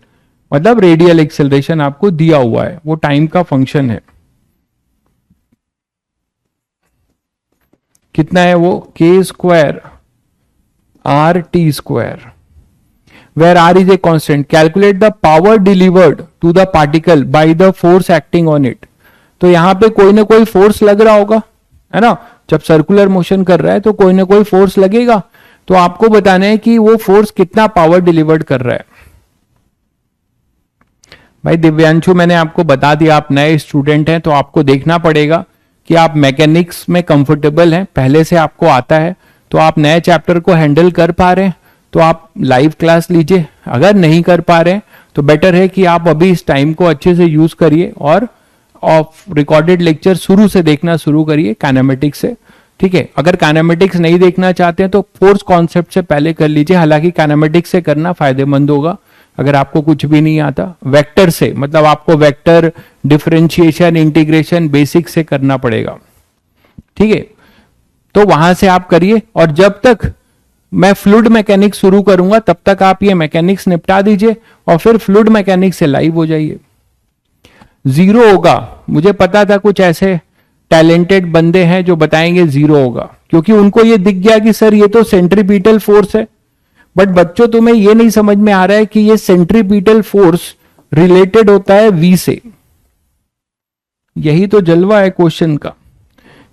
Speaker 1: मतलब रेडियल एक्सेलरेशन आपको दिया हुआ है, वो टाइम का फंक्शन है। कितना है वो? k square R T square, where r is a constant. Calculate the power delivered to the particle by the force acting on it. तो यहां पे कोई ना कोई फोर्स लग रहा होगा, है ना? जब सर्कुलर मोशन कर रहा है तो कोई ना कोई फोर्स लगेगा, तो आपको बताना है कि वो फोर्स कितना पावर डिलीवर्ड कर रहा है। भाई दिव्यांशु, मैंने आपको बता दिया, आप नए स्टूडेंट हैं तो आपको देखना पड़ेगा कि आप मैकेनिक्स में कंफर्टेबल हैं, पहले से आपको आता है, तो आप नए चैप्टर को हैंडल कर पा रहे हैं तो आप लाइव क्लास लीजिए। अगर नहीं कर पा रहे हैं तो बेटर है कि आप अभी इस टाइम को अच्छे से यूज करिए और ऑफ रिकॉर्डेड लेक्चर शुरू से देखना शुरू करिए काइनेमेटिक्स से, ठीक है? अगर काइनेमेटिक्स नहीं देखना चाहते हैं तो फोर्स कॉन्सेप्ट से पहले कर लीजिए, हालांकि काइनेमेटिक्स से करना फायदेमंद होगा अगर आपको कुछ भी नहीं आता। वेक्टर से मतलब आपको वेक्टर डिफरेंशिएशन इंटीग्रेशन बेसिक से करना पड़ेगा, ठीक है? तो वहां से आप करिए और जब तक मैं फ्लूइड मैकेनिक्स शुरू करूंगा तब तक आप ये मैकेनिक्स निपटा दीजिए और फिर फ्लूइड मैकेनिक्स से लाइव हो जाइए। जीरो होगा, मुझे पता था कुछ ऐसे टैलेंटेड बंदे हैं जो बताएंगे जीरो होगा, क्योंकि उनको ये दिख गया कि सर ये तो सेंट्रीपिटल फोर्स है। बट बच्चों तुम्हें ये नहीं समझ में आ रहा है कि ये सेंट्रीपिटल फोर्स रिलेटेड होता है v से। यही तो जलवा है क्वेश्चन का,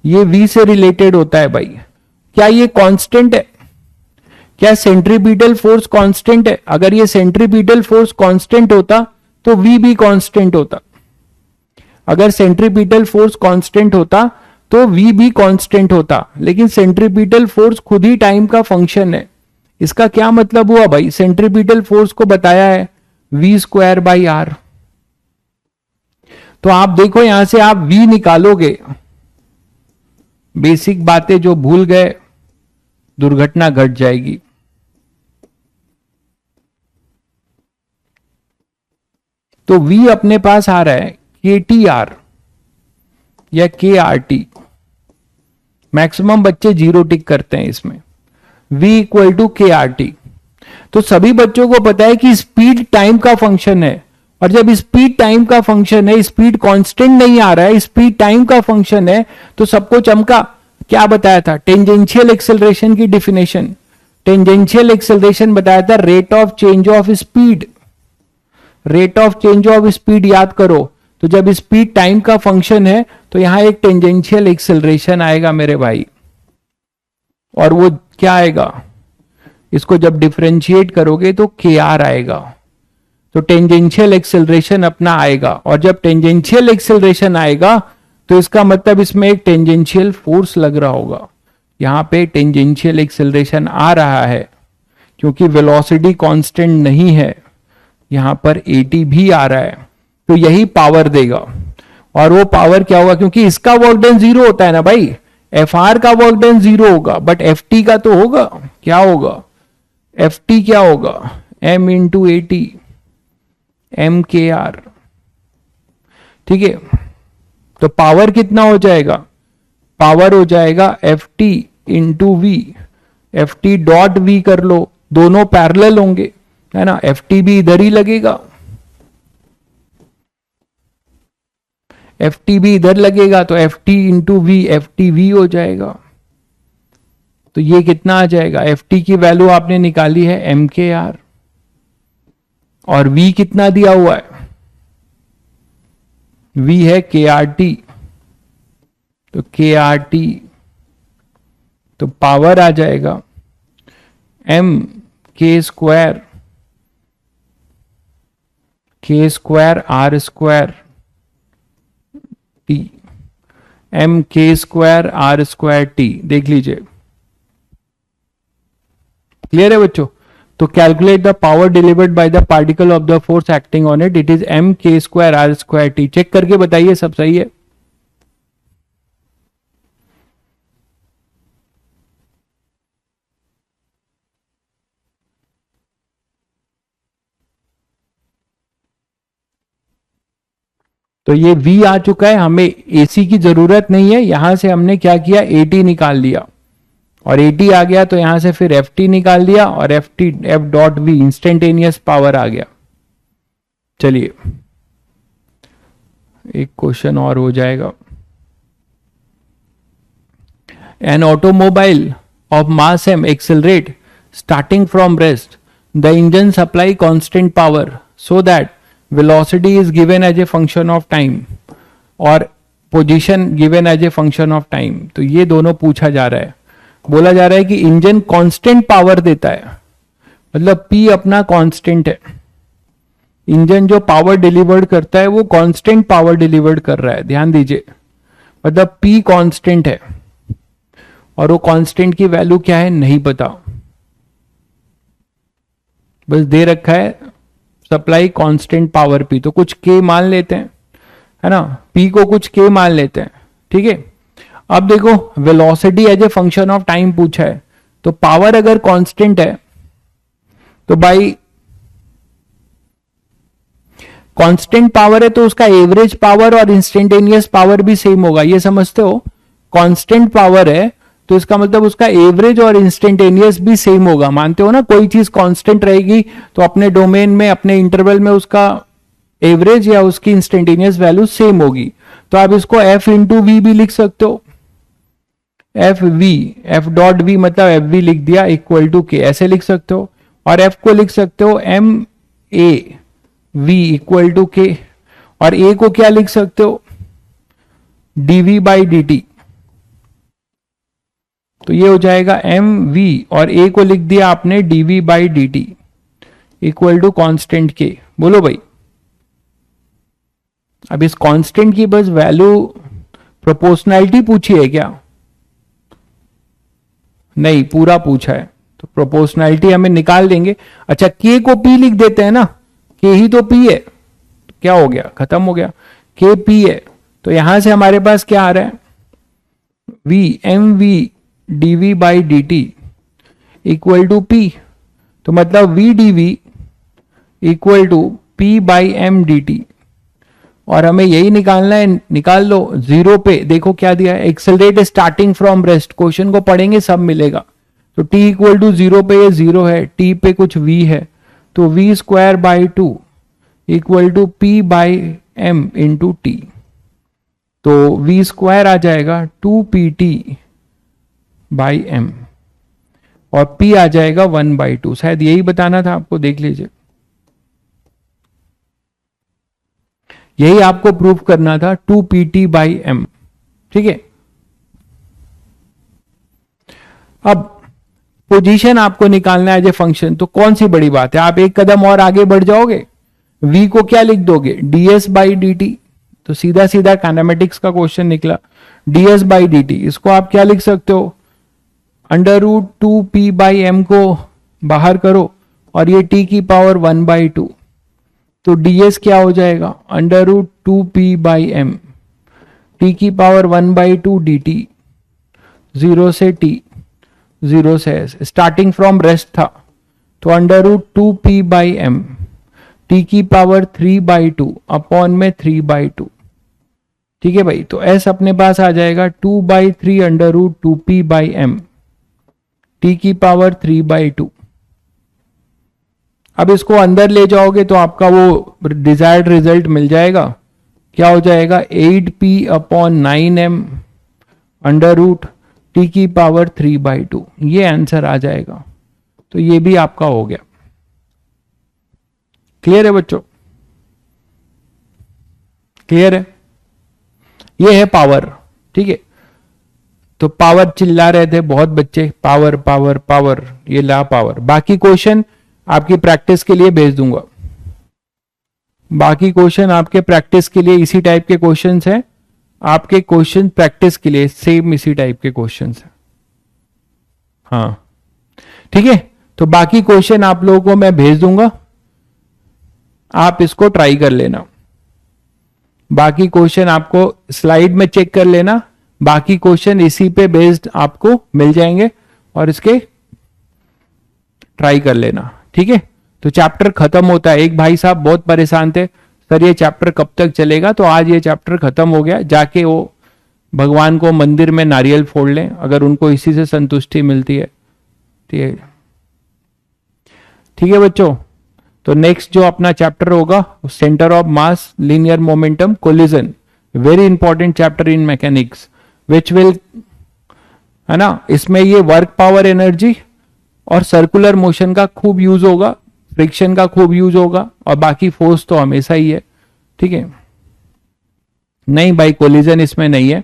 Speaker 1: ये v से रिलेटेड होता है भाई। क्या ये कांस्टेंट है? क्या सेंट्रीपिटल फोर्स कांस्टेंट है? अगर ये सेंट्रीपिटल फोर्स कांस्टेंट होता तो v भी कांस्टेंट होता। अगर सेंट्रीपिटल फोर्स कांस्टेंट होता तो v भी कांस्टेंट होता, लेकिन सेंट्रीपिटल फोर्स खुद ही टाइम का फंक्शन है। इसका क्या मतलब हुआ भाई? सेंट्रीपिटल फोर्स को बताया है v स्क्वायर बाई आर। तो आप देखो यहां से आप v निकालोगे, बेसिक बातें जो भूल गए दुर्घटना घट जाएगी। तो v अपने पास आ रहा है के टी आर या के आर टी। मैक्सिमम बच्चे जीरो टिक करते हैं इसमें, v इक्वल टू के आर टी। तो सभी बच्चों को पता है कि स्पीड टाइम का फंक्शन है, और जब स्पीड टाइम का फंक्शन है, स्पीड कांस्टेंट नहीं आ रहा है, स्पीड टाइम का फंक्शन है, तो सबको चमका। क्या बताया था? टेंजेंशियल एक्सेलरेशन की डिफिनेशन। टेंजेंशियल एक्सेलरेशन बताया था rate of change of speed. Rate of change of speed याद करो। तो जब स्पीड टाइम का फंक्शन है तो यहां एक टेंजेंशियल एक्सेलरेशन आएगा मेरे भाई, और वो क्या आएगा? इसको जब डिफरेंशिएट करोगे तो के आर आएगा। तो टेंजेंशियल एक्सेलरेशन अपना आएगा, और जब टेंजेंशियल एक्सेलरेशन आएगा तो इसका मतलब इसमें एक टेंजेंशियल फोर्स लग रहा होगा। यहां पे टेंजेंशियल एक्सेलरेशन आ रहा है क्योंकि वेलोसिटी कांस्टेंट नहीं है, यहां पर एटी भी आ रहा है, तो यही पावर देगा। और वो पावर क्या होगा? क्योंकि इसका वर्क डन जीरो होता है ना भाई, एफ आर का वर्क डन जीरो होगा, बट एफ टी का तो होगा। क्या होगा? एफ टी क्या होगा? M into a t, M के आर, ठीक है? तो पावर कितना हो जाएगा? पावर हो जाएगा f t into v. F t dot v कर लो, दोनों पैरेलल होंगे, है ना? एफ टी भी इधर ही लगेगा, एफ टी भी इधर लगेगा, तो f t into v, f t v हो जाएगा। तो ये कितना आ जाएगा? एफ टी की वैल्यू आपने निकाली है एम के आर, और वी कितना दिया हुआ है? वी है के आर टी, तो के आर टी, तो पावर आ जाएगा M K square R square T, M K square R square T. देख लीजिए, क्लियर है बच्चों? तो calculate the power delivered by the particle of the force acting on it, it is M K square R square T. Check करके बताइए सब सही है? तो ये V आ चुका है, हमें AC की जरूरत नहीं है, यहां से हमने क्या किया, AT निकाल लिया और AT आ गया तो यहां से फिर FT निकाल दिया और F dot V instantaneous power आ गया। चलिए एक क्वेश्चन और हो जाएगा। An automobile of mass m accelerate starting from rest. The engine supply constant power so that velocity is given as a function of time और position given as a function of time। तो ये दोनों पूछा जा रहा है, बोला जा रहा है कि इंजन कांस्टेंट पावर देता है, मतलब P अपना कांस्टेंट है, इंजन जो पावर डिलीवर्ड करता है वो कांस्टेंट पावर डिलीवर्ड कर रहा है, ध्यान दीजिए, मतलब P कांस्टेंट है और वो कांस्टेंट की वैल्यू क्या है नहीं पता, बस दे रखा है सप्लाई कांस्टेंट पावर P, तो कुछ K मान लेते हैं, है ना, P को कुछ K मान लेते हैं, ठीक है। अब देखो velocity as a function of time पूछा है, तो पावर अगर कांस्टेंट है तो भाई कांस्टेंट पावर है तो उसका एवरेज पावर और इंस्टेंटेनियस पावर भी सेम होगा, ये समझते हो। कांस्टेंट पावर है तो इसका मतलब उसका एवरेज और इंस्टेंटेनियस भी सेम होगा, मानते हो ना, कोई चीज कांस्टेंट रहेगी तो अपने डोमेन में अपने इंटरवल में उसका एवरेज या उसकी इंस्टेंटेनियस वैल्यू सेम होगी। तो आप इसको F इंटू वी भी लिख सकते हो, f v, f dot v मतलब एफ वी लिख दिया इक्वल टू के, ऐसे लिख सकते हो, और एफ को लिख सकते हो m a v equal to k, और ए को क्या लिख सकते हो, डीवी बाई डी टी। तो ये हो जाएगा एम वी और ए को लिख दिया आपने dv by D t equal to constant k. बोलो भाई, अब इस कांस्टेंट की बस वैल्यू प्रोपोर्शनैलिटी पूछी है क्या, नहीं पूरा पूछा है, तो प्रोपोर्शनैलिटी हमें निकाल देंगे। अच्छा के को पी लिख देते हैं ना, के ही तो पी है, तो क्या हो गया, खत्म हो गया, के पी है, तो यहां से हमारे पास क्या आ रहा है, v m v dv by D t equal to p, तो मतलब v dv equal to p by m d t, और हमें यही निकालना है, निकाल लो। जीरो पे देखो क्या दिया है, accelerate starting from rest, question को पढ़ेंगे सब मिलेगा। तो t इक्वल टू जीरो पे ये जीरो है, t पे कुछ v है, तो v square by two equal to p by m into t, तो v स्क्वायर आ जाएगा 2pt बाई एम और p आ जाएगा 1/2, शायद यही बताना था आपको, देख लीजिए, यही आपको प्रूव करना था, 2pt बाई एम, ठीक है। अब पोजीशन आपको निकालना है एज ए फंक्शन, तो कौन सी बड़ी बात है, आप एक कदम और आगे बढ़ जाओगे, v को क्या लिख दोगे, ds बाई डी टी, तो सीधा सीधा काइनेमेटिक्स का क्वेश्चन निकला, ds बाई डी टी, इसको आप क्या लिख सकते हो, under root 2p by M को बाहर करो और ये t की पावर 1/2, तो ds क्या हो जाएगा, under root 2p by m, t की पावर 1/2 डी टी, 0 से t, 0 से s, स्टार्टिंग फ्रॉम रेस्ट था, तो under root 2p by m, t की पावर 3/2 अपॉन में 3/2, ठीक है भाई। तो s अपने पास आ जाएगा 2/3 under root 2p by m, t की पावर 3/2। अब इसको अंदर ले जाओगे तो आपका वो डिजायर्ड रिजल्ट मिल जाएगा, क्या हो जाएगा, 8p upon 9m under root t की पावर 3/2, ये आंसर आ जाएगा। तो ये भी आपका हो गया। क्लियर है बच्चों, क्लियर है, ये है पावर, ठीक है। तो पावर चिल्ला रहे थे बहुत बच्चे, पावर पावर पावर, ये ला पावर। बाकी क्वेश्चन आपकी प्रैक्टिस के लिए भेज दूंगा, बाकी क्वेश्चन आपके प्रैक्टिस के लिए इसी टाइप के क्वेश्चंस हैं, आपके क्वेश्चन प्रैक्टिस के लिए सेम इसी टाइप के क्वेश्चंस हैं, हाँ ठीक है। तो बाकी क्वेश्चन आप लोगों को मैं भेज दूंगा, आप इसको ट्राई कर लेना, बाकी क्वेश्चन आपको स्लाइड में चेक कर लेना, बाकी क्वेश्चन इसी पे बेस्ड आपको मिल जाएंगे और इसके ट्राई कर लेना, ठीक है। तो चैप्टर खत्म होता है। एक भाई साहब बहुत परेशान थे, सर ये चैप्टर कब तक चलेगा, तो आज ये चैप्टर खत्म हो गया, जाके वो भगवान को मंदिर में नारियल फोड़ लें अगर उनको इसी से संतुष्टि मिलती है। ठीक है बच्चों, तो नेक्स्ट जो अपना चैप्टर होगा centre of mass linear momentum collision, very important chapter in mechanics which will, है ना, इसमें ये वर्क पावर एनर्जी और सर्कुलर मोशन का खूब यूज होगा, फ्रिक्शन का खूब यूज होगा, और बाकी फोर्स तो हमेशा ही है। ठीक है, नहीं भाई कोलिजन इसमें नहीं है।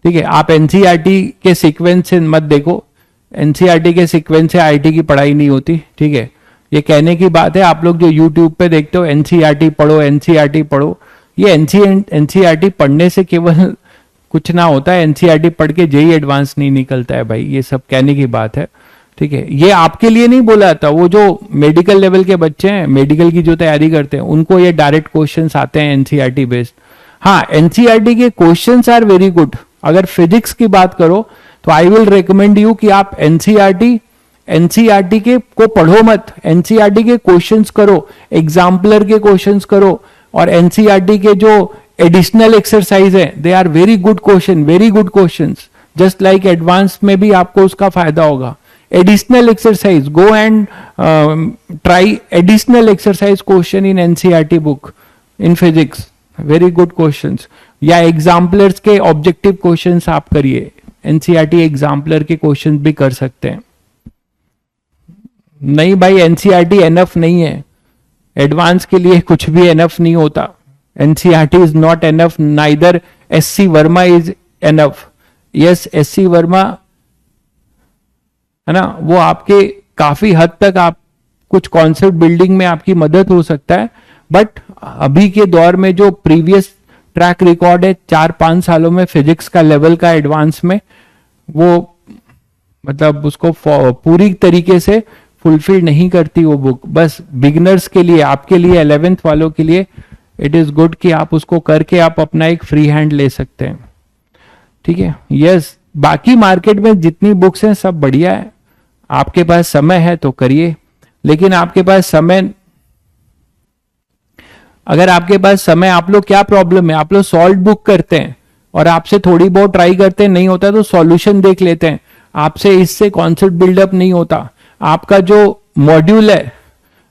Speaker 1: ठीक है, आप एनसीईआरटी के सीक्वेंस से मत देखो, एनसीईआरटी के सीक्वेंस से आईटी की पढ़ाई नहीं होती। ठीक है, ये कहने की बात है, आप लोग जो यूट्यूब पे देखते हो एनसीईआरटी पढ़ो एनसीईआरटी पढ़ो, ये एनसीईआरटी पढ़ने से केवल कुछ ना होता है, एनसीईआरटी पढ़ के जेई एडवांस नहीं निकलता है भाई, ये सब कहने की बात है। ठीक है, ये आपके लिए नहीं बोला था, वो जो मेडिकल लेवल के बच्चे हैं, मेडिकल की जो तैयारी करते हैं, उनको ये डायरेक्ट क्वेश्चंस आते हैं एनसीईआरटी बेस्ड। हाँ, एनसीईआरटी के क्वेश्चंस आर वेरी गुड। अगर फिजिक्स की बात करो तो आई विल रिकमेंड यू कि आप एनसीईआरटी के को पढ़ो मत, एनसीईआरटी के क्वेश्चंस करो, एग्जाम्पलर के क्वेश्चंस करो, और एनसीईआरटी के जो एडिशनल एक्सरसाइज है they are very good question, very good questions, just like advance में भी आपको उसका फायदा होगा। Additional exercise, go and try additional exercise question in NCERT book in physics, very good questions. या एग्जाम्पलर्स के ऑब्जेक्टिव क्वेश्चंस आप करिए, एनसीईआरटी एग्जाम्पलर के क्वेश्चन भी कर सकते हैं। नहीं भाई एनसीईआरटी एनफ नहीं है, एडवांस के लिए कुछ भी एनफ नहीं होता। NCERT is not enough, neither SC Verma is enough. Yes, SC Verma है ना, वो आपके काफी हद तक आप कुछ कॉन्सेप्ट बिल्डिंग में आपकी मदद हो सकता है, बट अभी के दौर में जो प्रीवियस ट्रैक रिकॉर्ड है 4-5 सालों में फिजिक्स का लेवल का एडवांस में, वो मतलब उसको पूरी तरीके से फुलफिल नहीं करती वो बुक। बस बिगिनर्स के लिए, आपके लिए 11th वालों के लिए इट इज गुड कि आप उसको करके आप अपना एक फ्री हैंड ले सकते हैं। ठीक है, यस, बाकी मार्केट में जितनी बुक्स हैं सब बढ़िया है, आपके पास समय है तो करिए, लेकिन आपके पास समय, अगर आपके पास समय, आप लोग क्या प्रॉब्लम है, आप लोग सॉल्व बुक करते हैं और आपसे थोड़ी बहुत ट्राई करते हैं, नहीं होता तो सॉल्यूशन देख लेते हैं, आपसे इससे कॉन्सेप्ट बिल्डअप नहीं होता। आपका जो मॉड्यूल है,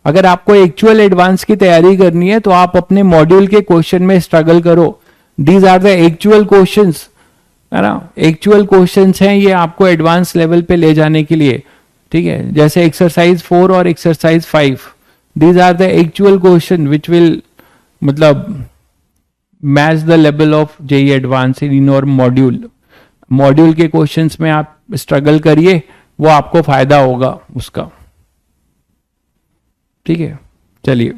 Speaker 1: अगर आपको एक्चुअल एडवांस की तैयारी करनी है तो आप अपने मॉड्यूल के क्वेश्चन में स्ट्रगल करो। These are the actual questions, है ना, एक्चुअल क्वेश्चंस हैं ये आपको एडवांस लेवल पे ले जाने के लिए। ठीक है, जैसे एक्सरसाइज 4 और exercise 5, these are the actual question which will मतलब match the level of JEE advance in your module. Module के क्वेश्चंस में आप स्ट्रगल करिए, वो आपको फायदा होगा उसका। ठीक है, चलिए।